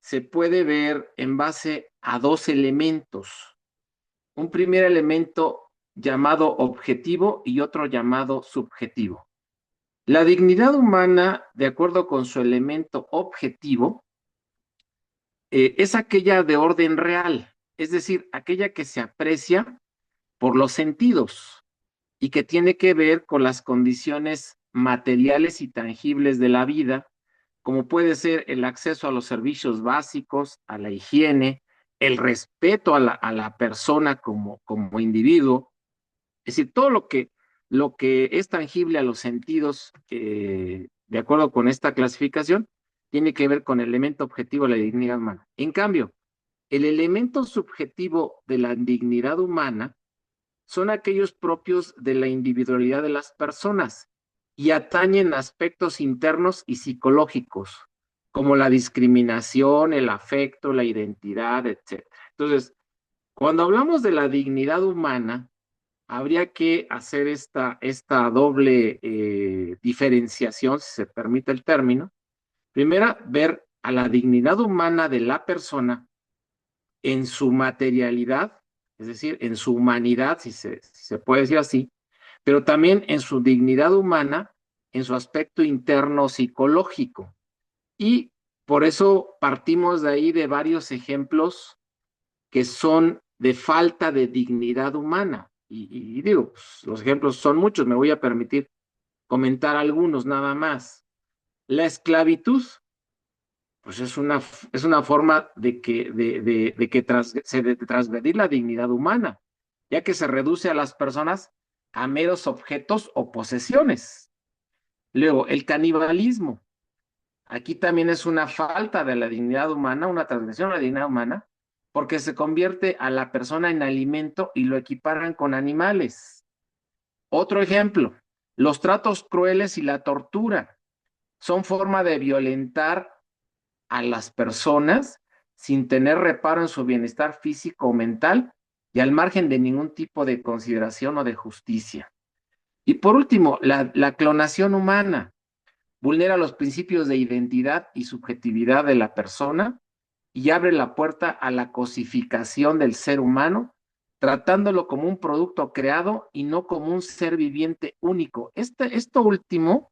se puede ver en base a dos elementos. Un primer elemento llamado objetivo y otro llamado subjetivo. La dignidad humana, de acuerdo con su elemento objetivo, es aquella de orden real, es decir, aquella que se aprecia por los sentidos y que tiene que ver con las condiciones materiales y tangibles de la vida, como puede ser el acceso a los servicios básicos, a la higiene, el respeto a la persona como individuo, es decir, todo lo que es tangible a los sentidos, de acuerdo con esta clasificación, tiene que ver con el elemento objetivo de la dignidad humana. En cambio, el elemento subjetivo de la dignidad humana son aquellos propios de la individualidad de las personas y atañen aspectos internos y psicológicos, como la discriminación, el afecto, la identidad, etc. Entonces, cuando hablamos de la dignidad humana, habría que hacer esta doble diferenciación, si se permite el término. Primera, ver a la dignidad humana de la persona en su materialidad, es decir, en su humanidad, si se puede decir así, pero también en su dignidad humana, en su aspecto interno psicológico. Y por eso partimos de ahí de varios ejemplos que son de falta de dignidad humana. Y digo, pues, los ejemplos son muchos, me voy a permitir comentar algunos nada más. La esclavitud, pues es una forma de transgredir la dignidad humana, ya que se reduce a las personas a meros objetos o posesiones. Luego, el canibalismo. Aquí también es una falta de la dignidad humana, una transgresión de la dignidad humana, porque se convierte a la persona en alimento y lo equiparan con animales. Otro ejemplo, los tratos crueles y la tortura son forma de violentar a las personas sin tener reparo en su bienestar físico o mental y al margen de ningún tipo de consideración o de justicia. Y por último, la clonación humana vulnera los principios de identidad y subjetividad de la persona y abre la puerta a la cosificación del ser humano, tratándolo como un producto creado y no como un ser viviente único. Esto último,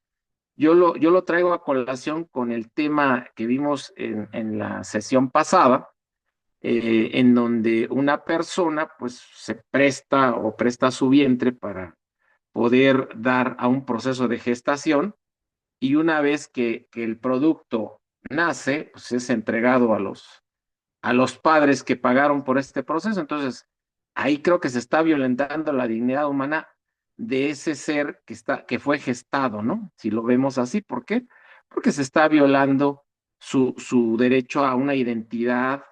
yo lo traigo a colación con el tema que vimos en la sesión pasada, en donde una persona pues se presta o presta su vientre para poder dar a un proceso de gestación y una vez que el producto nace, pues es entregado a los padres que pagaron por este proceso. Entonces, ahí creo que se está violentando la dignidad humana de ese ser que fue gestado, ¿no? Si lo vemos así, ¿por qué? Porque se está violando su derecho a una identidad,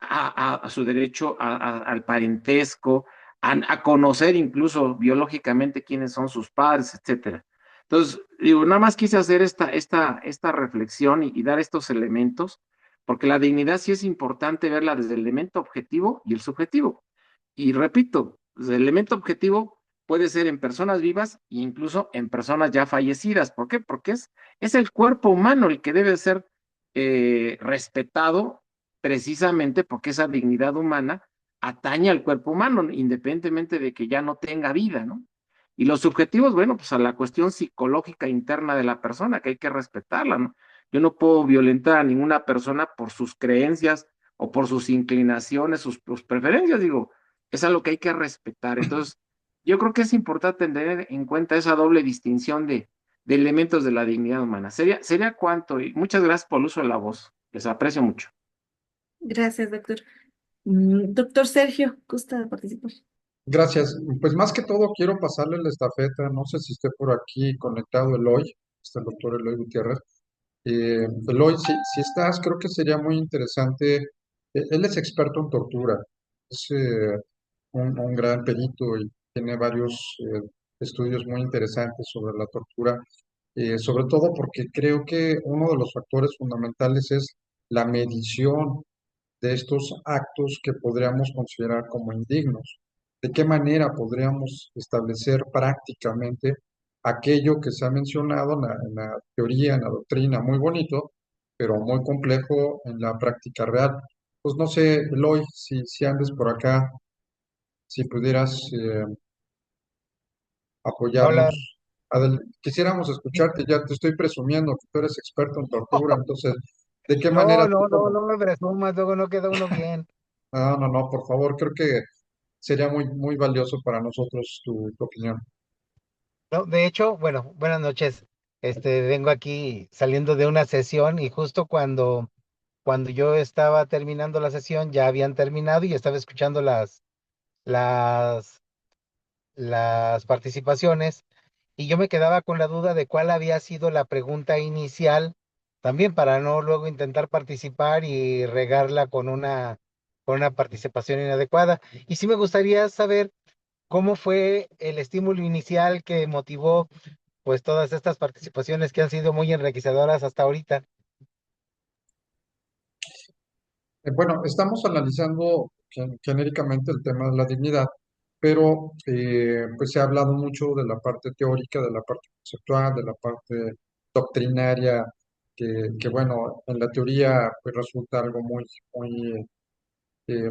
a su derecho al parentesco, a conocer incluso biológicamente quiénes son sus padres, etcétera. Entonces, digo, nada más quise hacer esta reflexión y dar estos elementos, porque la dignidad sí es importante verla desde el elemento objetivo y el subjetivo. Y repito, el elemento objetivo puede ser en personas vivas e incluso en personas ya fallecidas. ¿Por qué? Porque es el cuerpo humano el que debe ser respetado, precisamente porque esa dignidad humana atañe al cuerpo humano, independientemente de que ya no tenga vida, ¿no? Y los subjetivos, bueno, pues a la cuestión psicológica interna de la persona, que hay que respetarla, ¿no? Yo no puedo violentar a ninguna persona por sus creencias o por sus inclinaciones, sus preferencias, digo, es algo que hay que respetar. Entonces, yo creo que es importante tener en cuenta esa doble distinción de elementos de la dignidad humana. Sería cuanto, y muchas gracias por el uso de la voz. Les aprecio mucho. Gracias, doctor. Doctor Sergio, ¿gusta participar? Gracias. Pues más que todo quiero pasarle la estafeta. No sé si esté por aquí conectado Eloy, está el doctor Eloy Gutiérrez. Eloy, si estás, creo que sería muy interesante. Él es experto en tortura, es un gran perito y tiene varios estudios muy interesantes sobre la tortura, sobre todo porque creo que uno de los factores fundamentales es la medición de estos actos que podríamos considerar como indignos. ¿De qué manera podríamos establecer prácticamente aquello que se ha mencionado en la teoría, en la doctrina, muy bonito, pero muy complejo en la práctica real? Pues no sé, Eloy, si andes por acá, si pudieras Hola, apoyarnos. Quisiéramos escucharte, ya te estoy presumiendo que tú eres experto en tortura, entonces, ¿de qué manera no, tú no, no, como... no me presumas, luego no queda uno bien. No, no, no, por favor, creo que sería muy, muy valioso para nosotros tu opinión. No, de hecho, bueno, buenas noches. Vengo aquí saliendo de una sesión y justo cuando yo estaba terminando la sesión, ya habían terminado y estaba escuchando las, las participaciones y yo me quedaba con la duda de cuál había sido la pregunta inicial, también para no luego intentar participar y regarla con una participación inadecuada. Y sí me gustaría saber cómo fue el estímulo inicial que motivó pues todas estas participaciones que han sido muy enriquecedoras hasta ahorita. Bueno, estamos analizando genéricamente el tema de la dignidad, pero pues se ha hablado mucho de la parte teórica, de la parte conceptual, de la parte doctrinaria, que bueno, en la teoría pues resulta algo muy, muy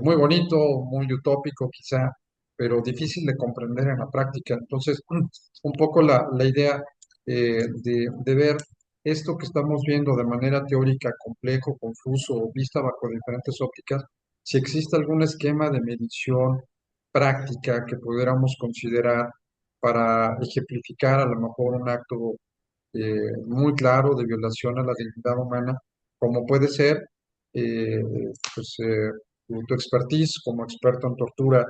muy bonito, muy utópico quizá, pero difícil de comprender en la práctica. Entonces, un poco la idea de ver esto que estamos viendo de manera teórica, complejo, confuso, vista bajo diferentes ópticas, si existe algún esquema de medición práctica que pudiéramos considerar para ejemplificar a lo mejor un acto muy claro de violación a la dignidad humana, como puede ser eh, pues, tu expertise como experto en tortura,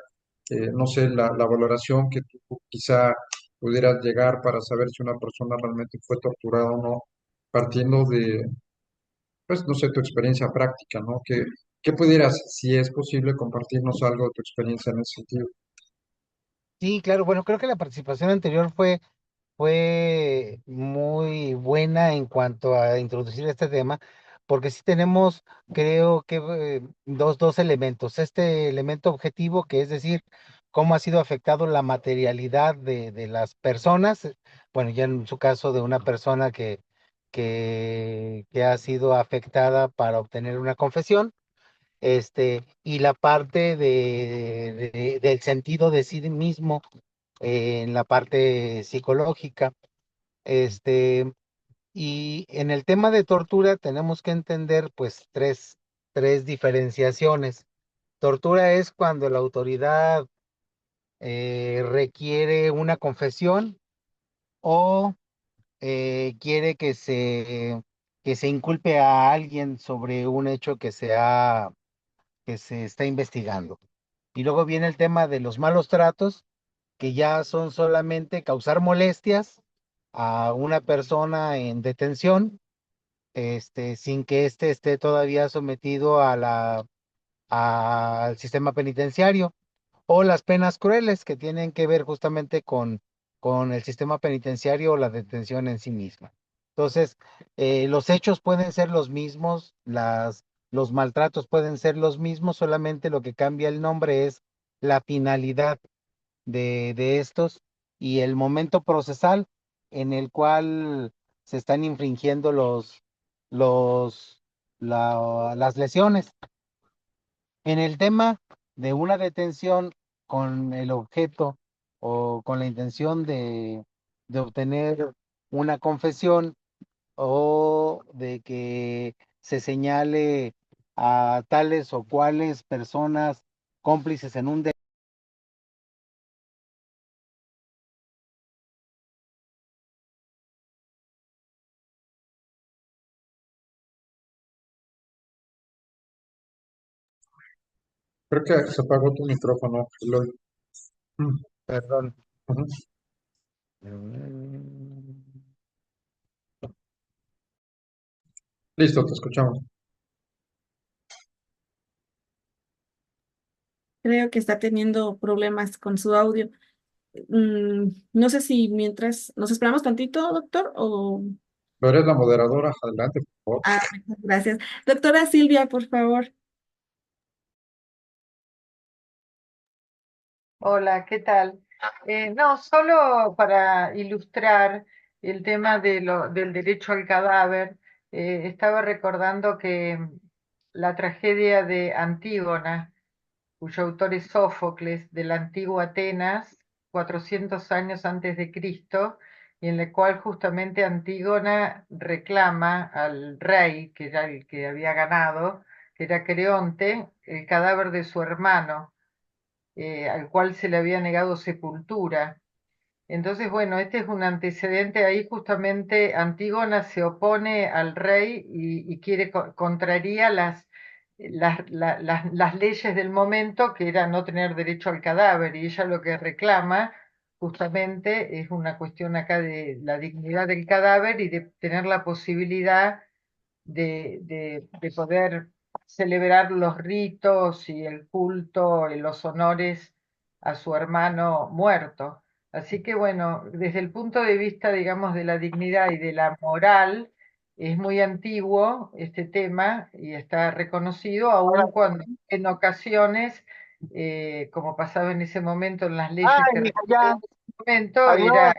no sé, la valoración que tú quizá pudieras llegar para saber si una persona realmente fue torturada o no, partiendo de, pues, no sé, tu experiencia práctica, ¿no? ¿Qué pudieras, si es posible, compartirnos algo de tu experiencia en ese sentido? Sí, claro, bueno, creo que la participación anterior fue muy buena en cuanto a introducir este tema, porque sí tenemos, creo que dos elementos. Este elemento objetivo, que es decir, cómo ha sido afectado la materialidad de las personas, bueno, ya en su caso de una persona que ha sido afectada para obtener una confesión, y la parte del sentido de sí mismo en la parte psicológica. Este, y en el tema de tortura tenemos que entender pues tres diferenciaciones. Tortura es cuando la autoridad requiere una confesión o quiere que se inculpe a alguien sobre un hecho que se está investigando. Y luego viene el tema de los malos tratos, que ya son solamente causar molestias a una persona en detención, sin que éste esté todavía sometido al sistema penitenciario, o las penas crueles que tienen que ver justamente con el sistema penitenciario o la detención en sí misma. Entonces, los hechos pueden ser los mismos, los maltratos pueden ser los mismos, solamente lo que cambia el nombre es la finalidad de estos y el momento procesal en el cual se están infringiendo los, las lesiones. En el tema de una detención con el objeto o con la intención de obtener una confesión o de que se señale a tales o cuales personas cómplices en un delito. Creo que se apagó tu micrófono, Eloy. Mm, Perdón. ujú. Listo, te escuchamos. Creo que está teniendo problemas con su audio. No sé si mientras nos esperamos tantito, doctor, o... Pero eres la moderadora, adelante, por favor. Ah, gracias. Doctora Silvia, por favor. Hola, ¿qué tal? No, solo para ilustrar el tema del derecho al cadáver, estaba recordando que la tragedia de Antígona, cuyo autor es Sófocles, de la antigua Atenas, 400 años antes de Cristo, y en la cual justamente Antígona reclama al rey, que era el que había ganado, que era Creonte, el cadáver de su hermano, al cual se le había negado sepultura. Entonces, bueno, este es un antecedente ahí, justamente Antígona se opone al rey y quiere, contraría las leyes del momento, que era no tener derecho al cadáver, y ella lo que reclama justamente es una cuestión acá de la dignidad del cadáver y de tener la posibilidad de poder celebrar los ritos y el culto y los honores a su hermano muerto. Así que bueno, desde el punto de vista, digamos, de la dignidad y de la moral, es muy antiguo este tema y está reconocido, aun cuando en ocasiones, como pasaba en ese momento en las leyes Ay, que mija, ya. regulaban en ese momento, Adiós.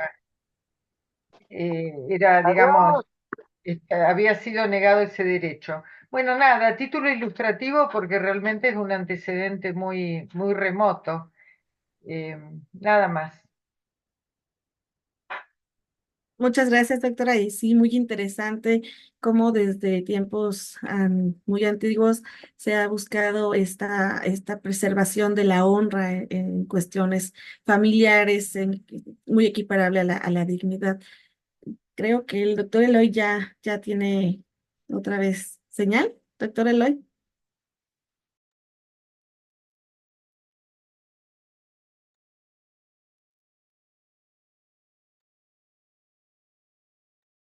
digamos, Adiós. había sido negado ese derecho. Bueno, nada, título ilustrativo porque realmente es un antecedente muy, muy remoto. Nada más. Muchas gracias, doctora. Y sí, muy interesante cómo desde tiempos muy antiguos se ha buscado esta preservación de la honra en cuestiones familiares, muy equiparable a la dignidad. Creo que el doctor Eloy ya tiene otra vez señal. Doctor Eloy.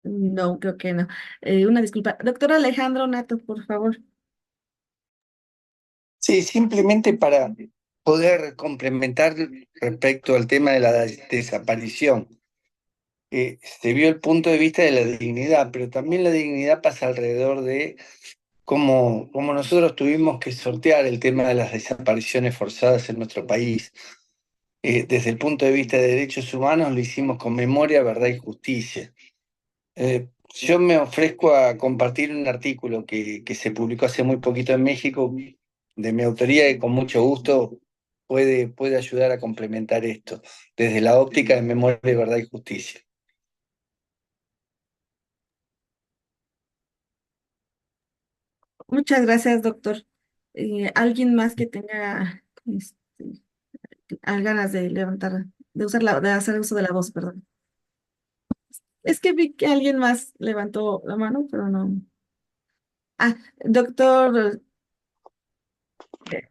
No, creo que no. Una disculpa. Doctor Alejandro Nato, por favor. Sí, simplemente para poder complementar respecto al tema de la desaparición. se vio el punto de vista de la dignidad, pero también la dignidad pasa alrededor de cómo nosotros tuvimos que sortear el tema de las desapariciones forzadas en nuestro país. Desde el punto de vista de derechos humanos lo hicimos con memoria, verdad y justicia. Yo me ofrezco a compartir un artículo que se publicó hace muy poquito en México de mi autoría y con mucho gusto puede ayudar a complementar esto desde la óptica de memoria, verdad y justicia. Muchas gracias, doctor. ¿Alguien más que tenga ganas de levantar, de hacer uso de la voz, perdón? Es que vi que alguien más levantó la mano, pero no. Ah, doctor,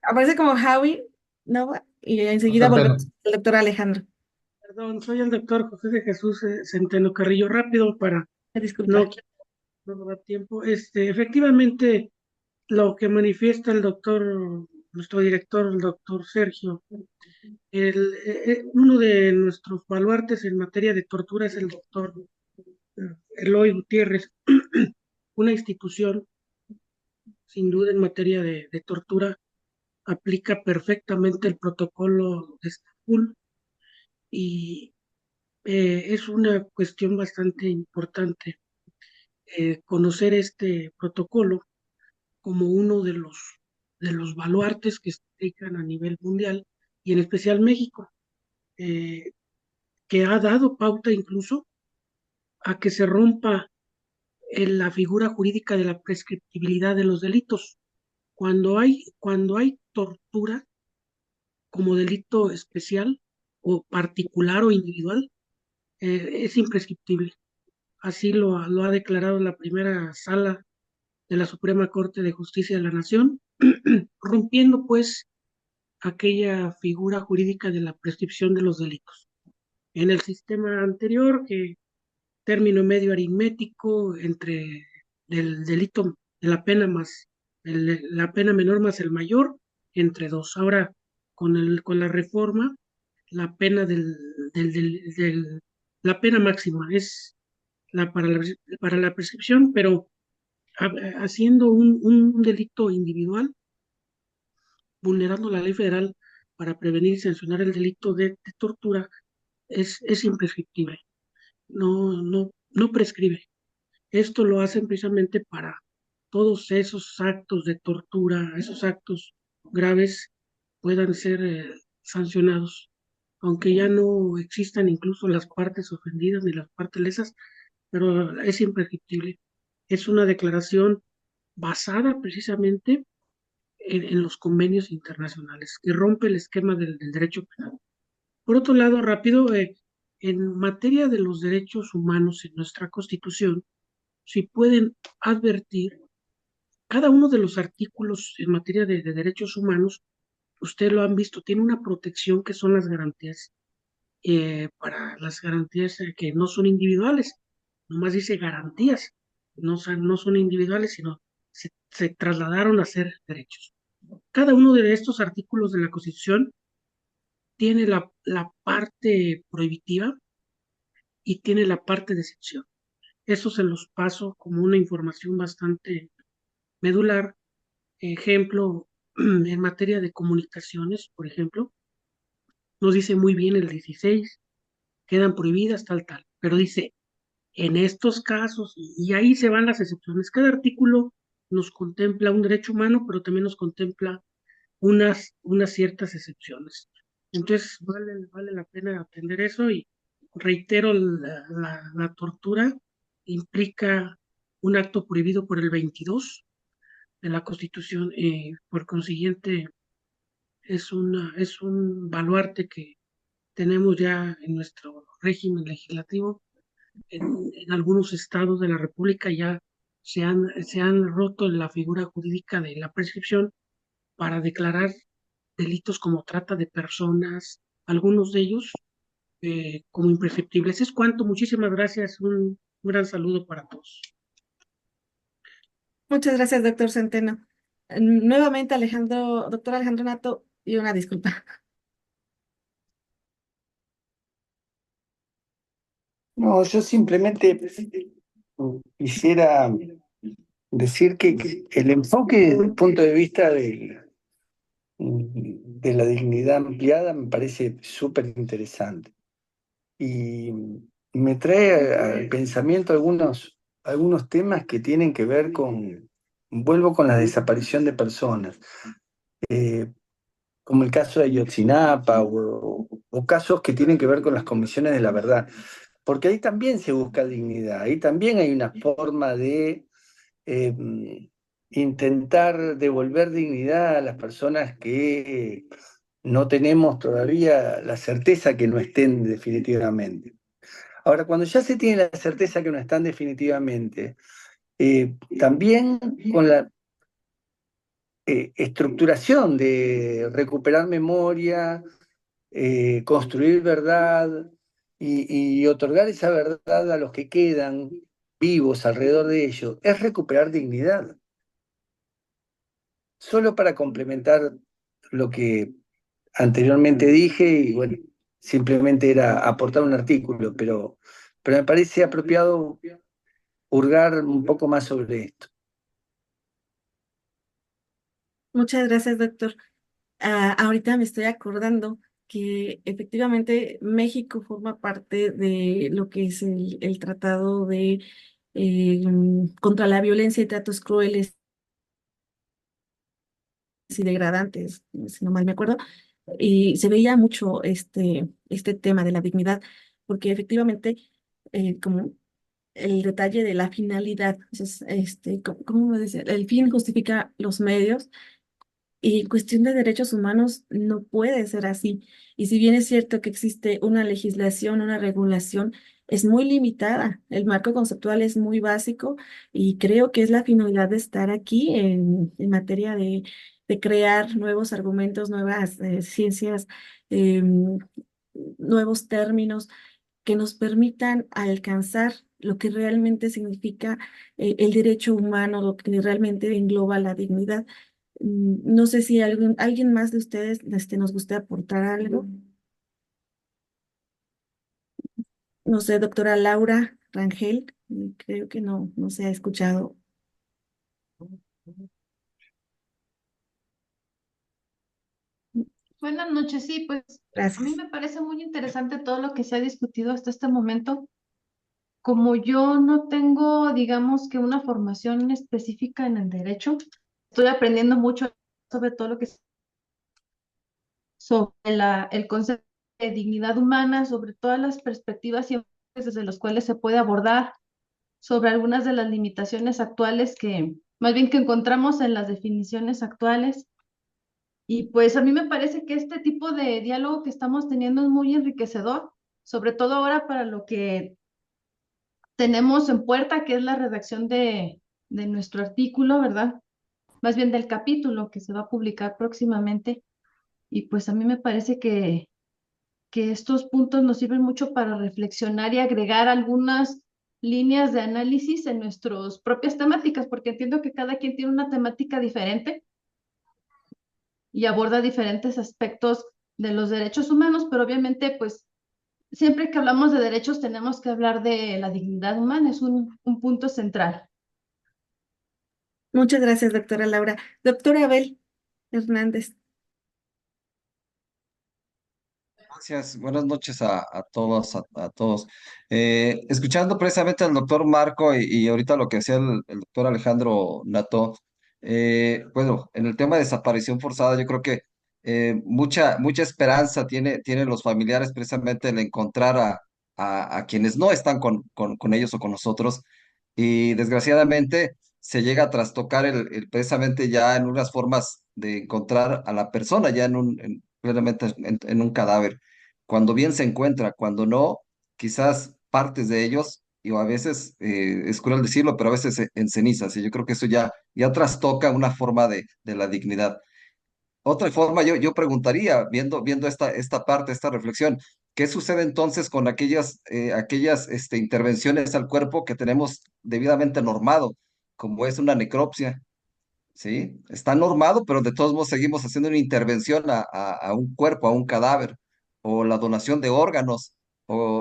aparece como Howie, ¿no? Y enseguida Centeno. volvemos al doctor Alejandro. Perdón, soy el doctor José de Jesús Centeno Carrillo. Rápido para Disculpa. no robar tiempo. Efectivamente, lo que manifiesta el doctor, nuestro director, el doctor Sergio, uno de nuestros baluartes en materia de tortura es el doctor Eloy Gutiérrez, una institución, sin duda, en materia de tortura, aplica perfectamente el protocolo de Estambul y es una cuestión bastante importante conocer este protocolo como uno de los baluartes que se aplican a nivel mundial y en especial México, eh, que ha dado pauta incluso a que se rompa la figura jurídica de la prescriptibilidad de los delitos. Cuando hay tortura como delito especial o particular o individual, es imprescriptible. Así lo ha declarado la primera sala de la Suprema Corte de Justicia de la Nación, rompiendo pues aquella figura jurídica de la prescripción de los delitos. En el sistema anterior, que término medio aritmético entre el delito de la pena más la pena menor más el mayor entre dos. Ahora con la reforma la pena la pena máxima es para la prescripción, pero haciendo un delito individual, vulnerando la ley federal para prevenir y sancionar el delito de tortura, es imprescriptible, no prescribe. Esto lo hacen precisamente para todos esos actos de tortura, esos actos graves puedan ser sancionados, aunque ya no existan incluso las partes ofendidas ni las partes lesas, pero es imprescriptible. Es una declaración basada precisamente en los convenios internacionales, que rompe el esquema del derecho penal. Por otro lado, rápido, en materia de los derechos humanos en nuestra Constitución, si pueden advertir, cada uno de los artículos en materia de derechos humanos, ustedes lo han visto, tiene una protección que son las garantías, para las garantías que no son individuales, nomás dice garantías, no son individuales, sino se trasladaron a ser derechos. Cada uno de estos artículos de la Constitución tiene la parte prohibitiva y tiene la parte de excepción. Eso se los paso como una información bastante medular. Ejemplo, en materia de comunicaciones, por ejemplo, nos dice muy bien el 16, quedan prohibidas tal, pero dice, en estos casos, y ahí se van las excepciones. Cada artículo nos contempla un derecho humano, pero también nos contempla unas ciertas excepciones. Entonces, vale la pena atender eso y reitero, la tortura implica un acto prohibido por el 22 de la Constitución, por consiguiente es un baluarte que tenemos ya en nuestro régimen legislativo. En algunos estados de la República ya se han roto la figura jurídica de la prescripción para declarar delitos como trata de personas, algunos de ellos como imprescriptibles. Es cuanto, muchísimas gracias, un gran saludo para todos. Muchas gracias, doctor Centeno. Nuevamente, doctor Alejandro Nato, y una disculpa. No, No, yo simplemente quisiera decir que el enfoque desde el punto de vista de la dignidad ampliada me parece súper interesante. Y me trae al pensamiento algunos temas que tienen que ver vuelvo con la desaparición de personas, eh, como el caso de Ayotzinapa o casos que tienen que ver con las comisiones de la verdad, porque ahí también se busca dignidad, ahí también hay una forma de intentar devolver dignidad a las personas que no tenemos todavía la certeza que no estén definitivamente. Ahora, cuando ya se tiene la certeza que no están definitivamente, también con la estructuración de recuperar memoria, construir verdad y otorgar esa verdad a los que quedan vivos alrededor de ellos, es recuperar dignidad. Solo para complementar lo que anteriormente dije, y bueno, simplemente era aportar un artículo, pero me parece apropiado hurgar un poco más sobre esto. Muchas gracias, doctor. Ahorita me estoy acordando que efectivamente México forma parte de lo que es el Tratado de contra la violencia y tratos crueles y degradantes, si no mal me acuerdo, y se veía mucho este tema de la dignidad, porque efectivamente, como el detalle de la finalidad, entonces, ¿cómo me dice? El fin justifica los medios. Y en cuestión de derechos humanos no puede ser así. Y si bien es cierto que existe una legislación, una regulación, es muy limitada. El marco conceptual es muy básico y creo que es la finalidad de estar aquí en materia de crear nuevos argumentos, nuevas ciencias, em, nuevos términos que nos permitan alcanzar lo que realmente significa el derecho humano, lo que realmente engloba la dignidad. No sé si alguien más de ustedes nos guste aportar algo. No sé, doctora Laura Rangel, creo que no se ha escuchado. Buenas noches, sí, pues a mí Gracias. me parece muy interesante todo lo que se ha discutido hasta este momento. Como yo no tengo, digamos que una formación específica en el derecho, estoy aprendiendo mucho sobre todo lo que es sobre el concepto de dignidad humana, sobre todas las perspectivas y enfoques desde los cuales se puede abordar, sobre algunas de las limitaciones actuales que, más bien que encontramos en las definiciones actuales. Y pues a mí me parece que este tipo de diálogo que estamos teniendo es muy enriquecedor, sobre todo ahora para lo que tenemos en puerta, que es la redacción de nuestro artículo, ¿verdad? Más bien del capítulo que se va a publicar próximamente. Y pues a mí me parece que estos puntos nos sirven mucho para reflexionar y agregar algunas líneas de análisis en nuestras propias temáticas, porque entiendo que cada quien tiene una temática diferente y aborda diferentes aspectos de los derechos humanos, pero obviamente, pues, siempre que hablamos de derechos tenemos que hablar de la dignidad humana, es un punto central. Muchas gracias, doctora Laura. Doctora Abel Hernández. Gracias, buenas noches a todos, a todos. Escuchando precisamente al doctor Marco y ahorita lo que decía el doctor Alejandro Nato, bueno, en el tema de desaparición forzada, yo creo que mucha esperanza tienen los familiares precisamente el encontrar a quienes no están con ellos o con nosotros, y desgraciadamente se llega a trastocar precisamente ya en unas formas de encontrar a la persona ya plenamente en un cadáver. Cuando bien se encuentra, cuando no, quizás partes de ellos, y a veces, es cruel decirlo, pero a veces en cenizas, y yo creo que eso ya trastoca una forma de la dignidad. Otra forma, yo preguntaría, viendo esta parte, esta reflexión, ¿qué sucede entonces con aquellas intervenciones al cuerpo que tenemos debidamente normado, como es una necropsia? ¿Sí? Está normado, pero de todos modos seguimos haciendo una intervención a un cuerpo, a un cadáver, o la donación de órganos,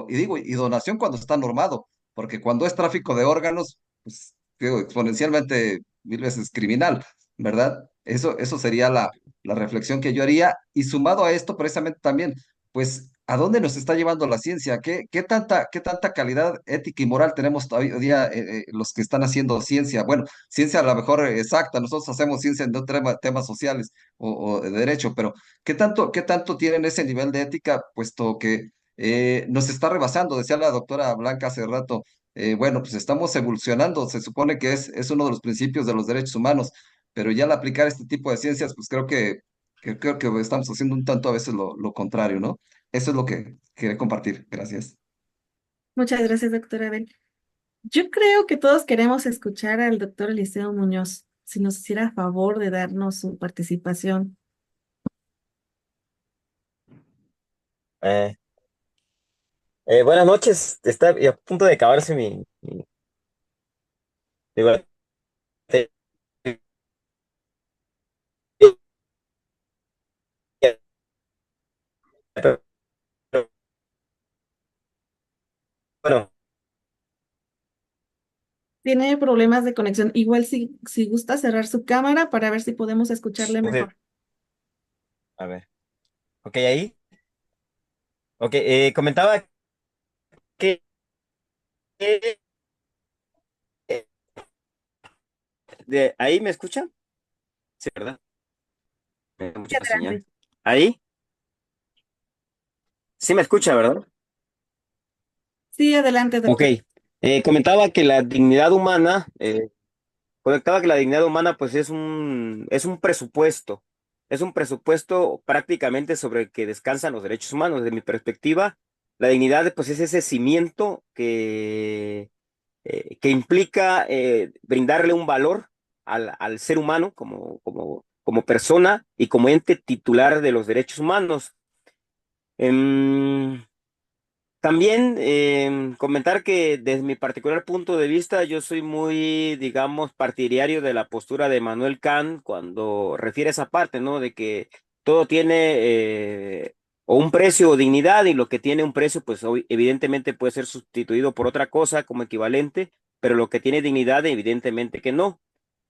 y donación cuando está normado, porque cuando es tráfico de órganos, pues digo, exponencialmente 1000 veces criminal, ¿verdad? Eso sería la reflexión que yo haría. Y sumado a esto, precisamente también, pues, ¿a dónde nos está llevando la ciencia? ¿Qué tanta calidad ética y moral tenemos todavía hoy día los que están haciendo ciencia? Bueno, ciencia a lo mejor exacta, nosotros hacemos ciencia en temas sociales o de derecho, pero ¿qué tanto tienen ese nivel de ética, puesto que nos está rebasando? Decía la doctora Blanca hace rato, bueno, pues estamos evolucionando, se supone que es uno de los principios de los derechos humanos, pero ya al aplicar este tipo de ciencias, pues creo que estamos haciendo un tanto a veces lo contrario, ¿no? Eso es lo que quería compartir. Gracias. Muchas gracias, doctora Abel. Yo creo que todos queremos escuchar al doctor Eliseo Muñoz, si nos hiciera favor de darnos su participación. Eh, Buenas noches. Está a punto de acabarse mi batería, pero bueno, Tiene problemas de conexión. Igual si gusta cerrar su cámara para ver si podemos escucharle mejor. a ver. Ok, ahí. Ok, comentaba que eh, ahí me escuchan. Sí, ¿verdad? Me da Sí, mucha señal. adelante. Ahí. Sí me escucha, ¿verdad? Sí, adelante, Ok. doctor. Comentaba que la dignidad humana, conectaba que la dignidad humana pues es un presupuesto. Es un presupuesto prácticamente sobre el que descansan los derechos humanos. Desde mi perspectiva, la dignidad pues es ese cimiento que implica brindarle un valor al ser humano como persona y como ente titular de los derechos humanos. Em, También comentar que desde mi particular punto de vista, yo soy muy, digamos, partidario de la postura de Manuel Kant cuando refiere a esa parte, ¿no? De que todo tiene o un precio o dignidad, y lo que tiene un precio, pues evidentemente puede ser sustituido por otra cosa como equivalente, pero lo que tiene dignidad, evidentemente que no.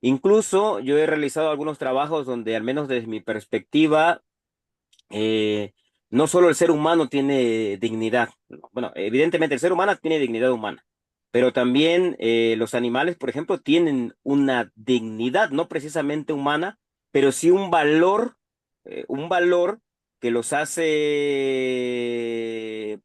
Incluso yo he realizado algunos trabajos donde, al menos desde mi perspectiva, eh, no solo el ser humano tiene dignidad, ¿no? Bueno, evidentemente el ser humano tiene dignidad humana, pero también los animales, por ejemplo, tienen una dignidad, no precisamente humana, pero sí un valor que los hace,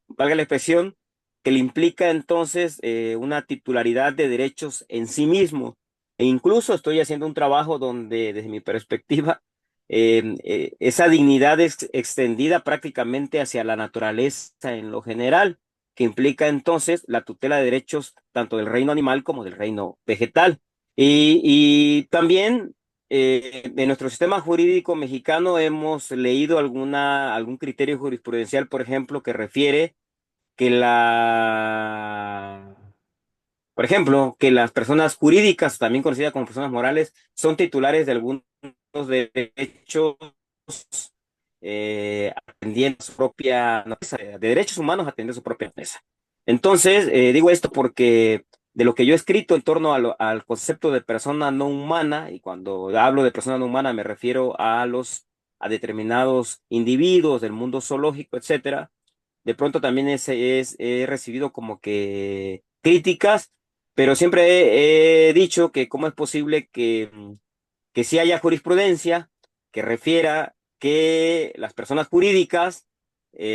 valga la expresión, que le implica entonces una titularidad de derechos en sí mismo. E incluso estoy haciendo un trabajo donde, desde mi perspectiva, esa dignidad es extendida prácticamente hacia la naturaleza en lo general, que implica entonces la tutela de derechos tanto del reino animal como del reino vegetal. Y también en nuestro sistema jurídico mexicano hemos leído algún criterio jurisprudencial, por ejemplo, que refiere que por ejemplo, que las personas jurídicas, también conocidas como personas morales, son titulares de algunos derechos atendiendo su propia naturaleza, de derechos humanos atendiendo su propia naturaleza. Entonces, digo esto porque de lo que yo he escrito en torno al concepto de persona no humana, y cuando hablo de persona no humana me refiero a determinados individuos del mundo zoológico, etcétera. De pronto también he recibido como que críticas, pero siempre he dicho que cómo es posible que sí haya jurisprudencia que refiera que las personas jurídicas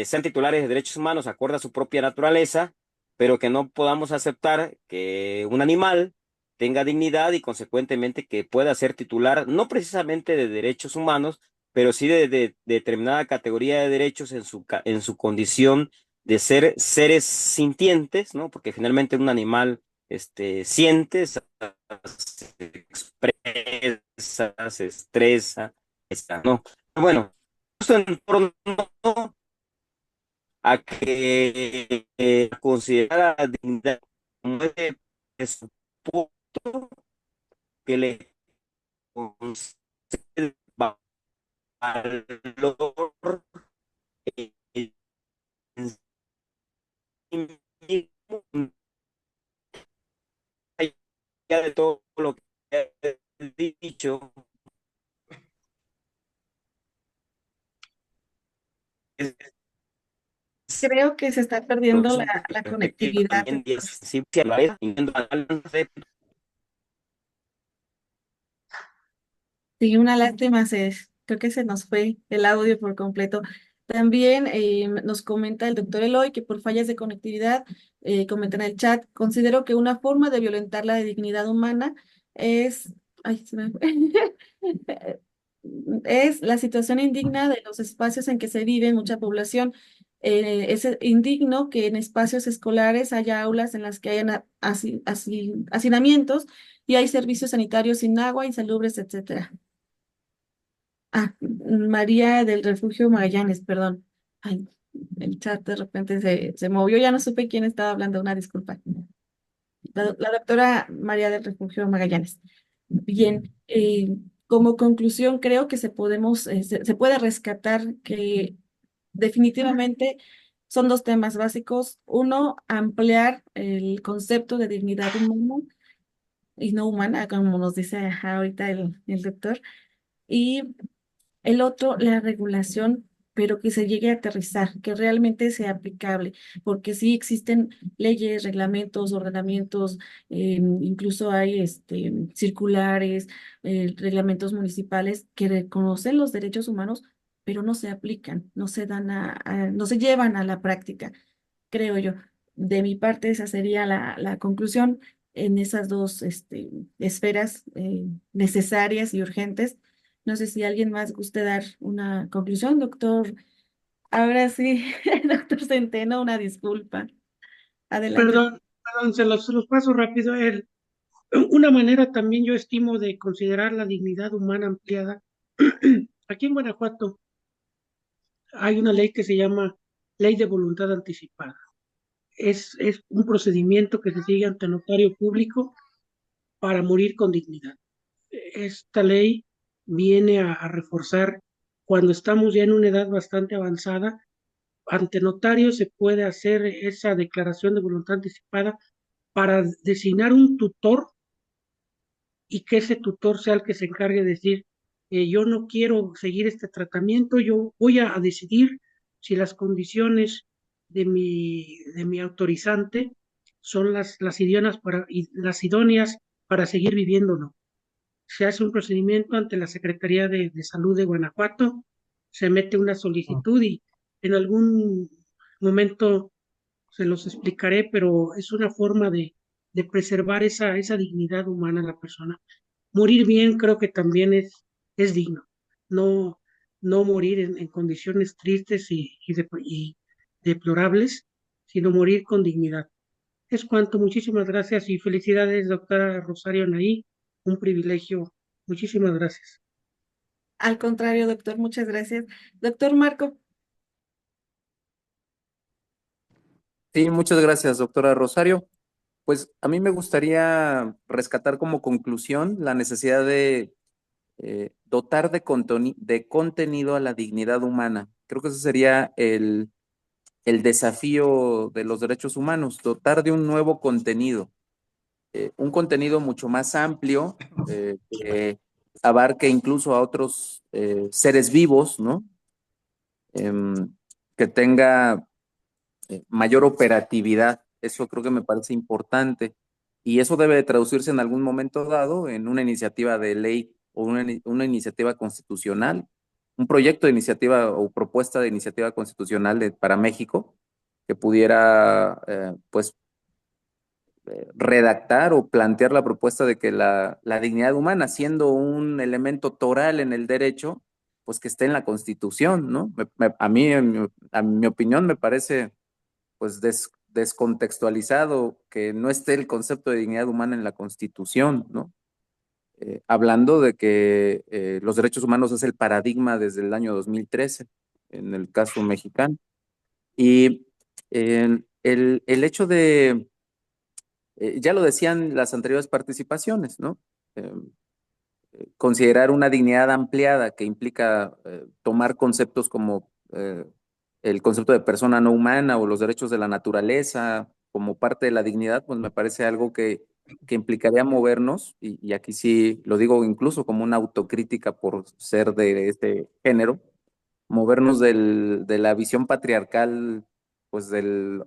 sean titulares de derechos humanos acorde a su propia naturaleza, pero que no podamos aceptar que un animal tenga dignidad y consecuentemente que pueda ser titular no precisamente de derechos humanos, pero sí de determinada categoría de derechos en su condición de ser seres sintientes, ¿no? Porque finalmente un animal siente, se expresa, se estresa, ¿no? Bueno, esto en torno a que considerar la dignidad como ese presupuesto que le concede valor ya de todo lo que he dicho, es Creo que se está perdiendo la conectividad. también sensible a la vez, Sí, una lástima, creo que se nos fue el audio por completo. También nos comenta el doctor Eloy que por fallas de conectividad, comenta en el chat, considero que una forma de violentar la dignidad humana es, ay, se me fue. Es la situación indigna de los espacios en que se vive mucha población. Es indigno que en espacios escolares haya aulas en las que hayan hacinamientos y hay servicios sanitarios sin agua, insalubres, etcétera. María del Refugio Magallanes, perdón. Ay, el chat de repente se movió, ya no supe quién estaba hablando, una disculpa. La doctora María del Refugio Magallanes. Bien, como conclusión, creo que se puede rescatar que definitivamente son dos temas básicos. Uno, ampliar el concepto de dignidad humana y no humana, como nos dice ahorita el doctor. Y el otro, la regulación, pero que se llegue a aterrizar, que realmente sea aplicable, porque sí existen leyes, reglamentos, ordenamientos, incluso hay circulares, reglamentos municipales que reconocen los derechos humanos, pero no se aplican, no se dan no se llevan a la práctica, creo yo. De mi parte, esa sería la conclusión en esas dos esferas necesarias y urgentes. No sé si alguien más guste dar una conclusión, doctor. Ahora sí, doctor Centeno, una disculpa. Adelante. Perdón, se los paso rápido. Una manera también yo estimo de considerar la dignidad humana ampliada. Aquí en Guanajuato hay una ley que se llama Ley de Voluntad Anticipada. Es un procedimiento que se sigue ante notario público para morir con dignidad. Esta ley viene a reforzar cuando estamos ya en una edad bastante avanzada. Ante notario se puede hacer esa declaración de voluntad anticipada para designar un tutor y que ese tutor sea el que se encargue de decir, yo no quiero seguir este tratamiento, yo voy a decidir si las condiciones de mi autorizante son las idóneas para seguir viviendo o no. Se hace un procedimiento ante la Secretaría de Salud de Guanajuato, se mete una solicitud y en algún momento se los explicaré, pero es una forma de preservar esa dignidad humana de la persona. Morir bien creo que también es digno, no, no morir en condiciones tristes y deplorables, sino morir con dignidad. Es cuanto, muchísimas gracias y felicidades, doctora Rosario Anaí, un privilegio. Muchísimas gracias. Al contrario, doctor, muchas gracias. Doctor Marco. Sí, muchas gracias, doctora Rosario. Pues a mí me gustaría rescatar como conclusión la necesidad de dotar de contenido a la dignidad humana. Creo que ese sería el desafío de los derechos humanos, dotar de un nuevo contenido, un contenido mucho más amplio, que abarque incluso a otros seres vivos, ¿no? Que tenga mayor operatividad. Eso creo que me parece importante. Y eso debe de traducirse en algún momento dado en una iniciativa de ley o una iniciativa constitucional, un proyecto de iniciativa o propuesta de iniciativa constitucional para México que pudiera, pues, redactar o plantear la propuesta de que la dignidad humana, siendo un elemento toral en el derecho, pues que esté en la Constitución, ¿no? A mí, a mi opinión, me parece pues descontextualizado que no esté el concepto de dignidad humana en la Constitución, ¿no? Hablando de que los derechos humanos es el paradigma desde el año 2013, en el caso mexicano. Y el hecho de, ya lo decían las anteriores participaciones, ¿no? Considerar una dignidad ampliada que implica tomar conceptos como el concepto de persona no humana o los derechos de la naturaleza como parte de la dignidad, pues me parece algo que implicaría movernos, y aquí sí lo digo incluso como una autocrítica por ser de este género, movernos de la visión patriarcal, pues del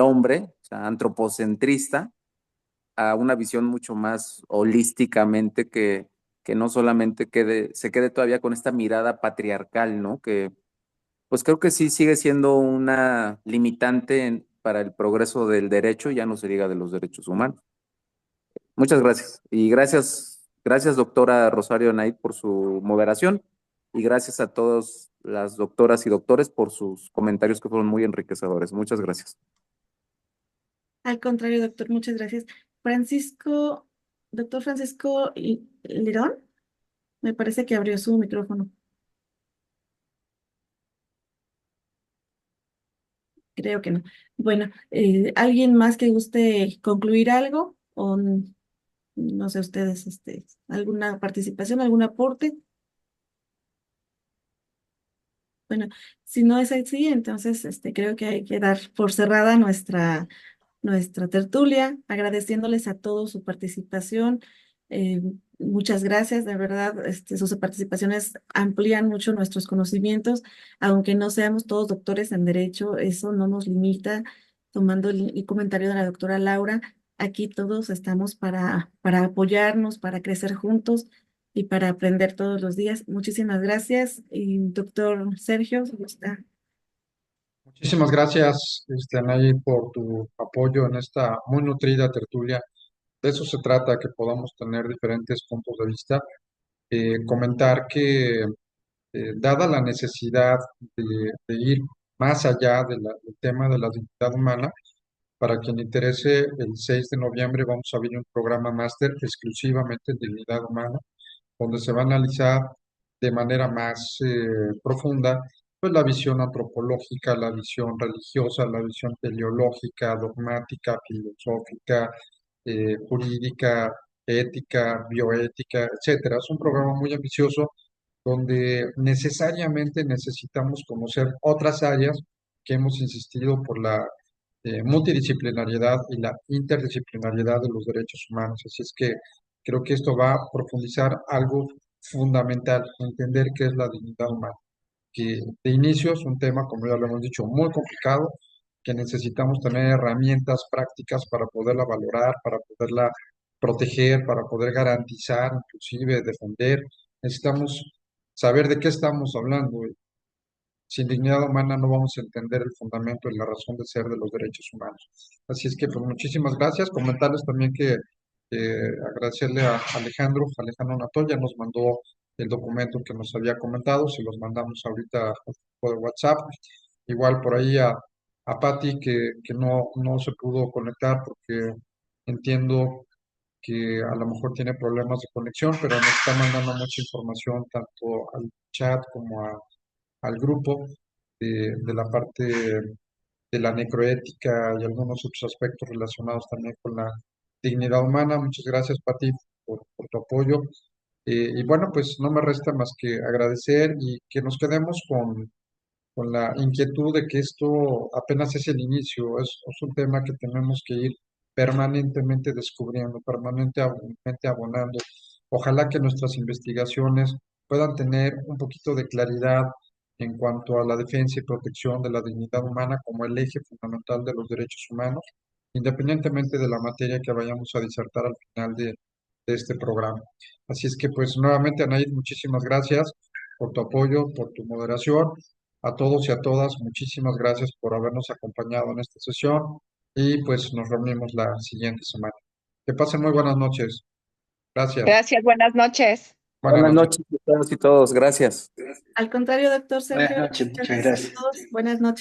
hombre, o sea, antropocentrista, a una visión mucho más holísticamente que no solamente se quede todavía con esta mirada patriarcal, ¿no? Que pues creo que sí sigue siendo una limitante para el progreso del derecho, ya no se diga de los derechos humanos. Muchas gracias. Y gracias doctora Rosario Naid por su moderación y gracias a todas las doctoras y doctores por sus comentarios que fueron muy enriquecedores. Muchas gracias. Al contrario, doctor, muchas gracias. Doctor Francisco Lirón, me parece que abrió su micrófono. Creo que no. Bueno, ¿alguien más que guste concluir algo? O no sé ustedes, alguna participación, algún aporte. Bueno, si no es así, entonces creo que hay que dar por cerrada nuestra tertulia, agradeciéndoles a todos su participación. Eh, Muchas gracias, de verdad, sus participaciones amplían mucho nuestros conocimientos, aunque no seamos todos doctores en derecho, eso no nos limita. Tomando el comentario de la doctora Laura, aquí todos estamos para apoyarnos, para crecer juntos y para aprender todos los días. Muchísimas gracias. Y doctor Sergio, ¿cómo está? Muchísimas gracias, Anaí, por tu apoyo en esta muy nutrida tertulia. De eso se trata, que podamos tener diferentes puntos de vista. Comentar que, dada la necesidad de ir más allá del tema de la dignidad humana, para quien le interese, el 6 de noviembre vamos a abrir un programa máster exclusivamente en dignidad humana, donde se va a analizar de manera más profunda pues la visión antropológica, la visión religiosa, la visión teleológica, dogmática, filosófica, jurídica, ética, bioética, etcétera. Es un programa muy ambicioso donde necesariamente necesitamos conocer otras áreas que hemos insistido por la multidisciplinariedad y la interdisciplinariedad de los derechos humanos. Así es que creo que esto va a profundizar algo fundamental, entender qué es la dignidad humana, que de inicio es un tema, como ya lo hemos dicho, muy complicado, que necesitamos tener herramientas prácticas para poderla valorar, para poderla proteger, para poder garantizar, inclusive defender. Necesitamos saber de qué estamos hablando. Sin dignidad humana no vamos a entender el fundamento y la razón de ser de los derechos humanos. Así es que, pues, muchísimas gracias. Comentarles también que agradecerle a Alejandro Natoya nos mandó el documento que nos había comentado, se los mandamos ahorita por WhatsApp. Igual por ahí a Patti, que no se pudo conectar porque entiendo que a lo mejor tiene problemas de conexión, pero nos está mandando mucha información tanto al chat como al grupo de la parte de la necroética y algunos otros aspectos relacionados también con la dignidad humana. Muchas gracias, Pati, por tu apoyo. Y bueno, pues no me resta más que agradecer y que nos quedemos con la inquietud de que esto apenas es el inicio, es un tema que tenemos que ir permanentemente descubriendo, permanentemente abonando. Ojalá que nuestras investigaciones puedan tener un poquito de claridad en cuanto a la defensa y protección de la dignidad humana como el eje fundamental de los derechos humanos, independientemente de la materia que vayamos a disertar al final de este programa. Así es que, pues, nuevamente, Anaid, muchísimas gracias por tu apoyo, por tu moderación. A todos y a todas, muchísimas gracias por habernos acompañado en esta sesión y pues nos reunimos la siguiente semana. Que pasen muy buenas noches. Gracias. Gracias, buenas noches. Buenas noches a todos y todos. Gracias. Al contrario, doctor Sergio, Buenas noches, muchas gracias a gracias. todos. Buenas noches.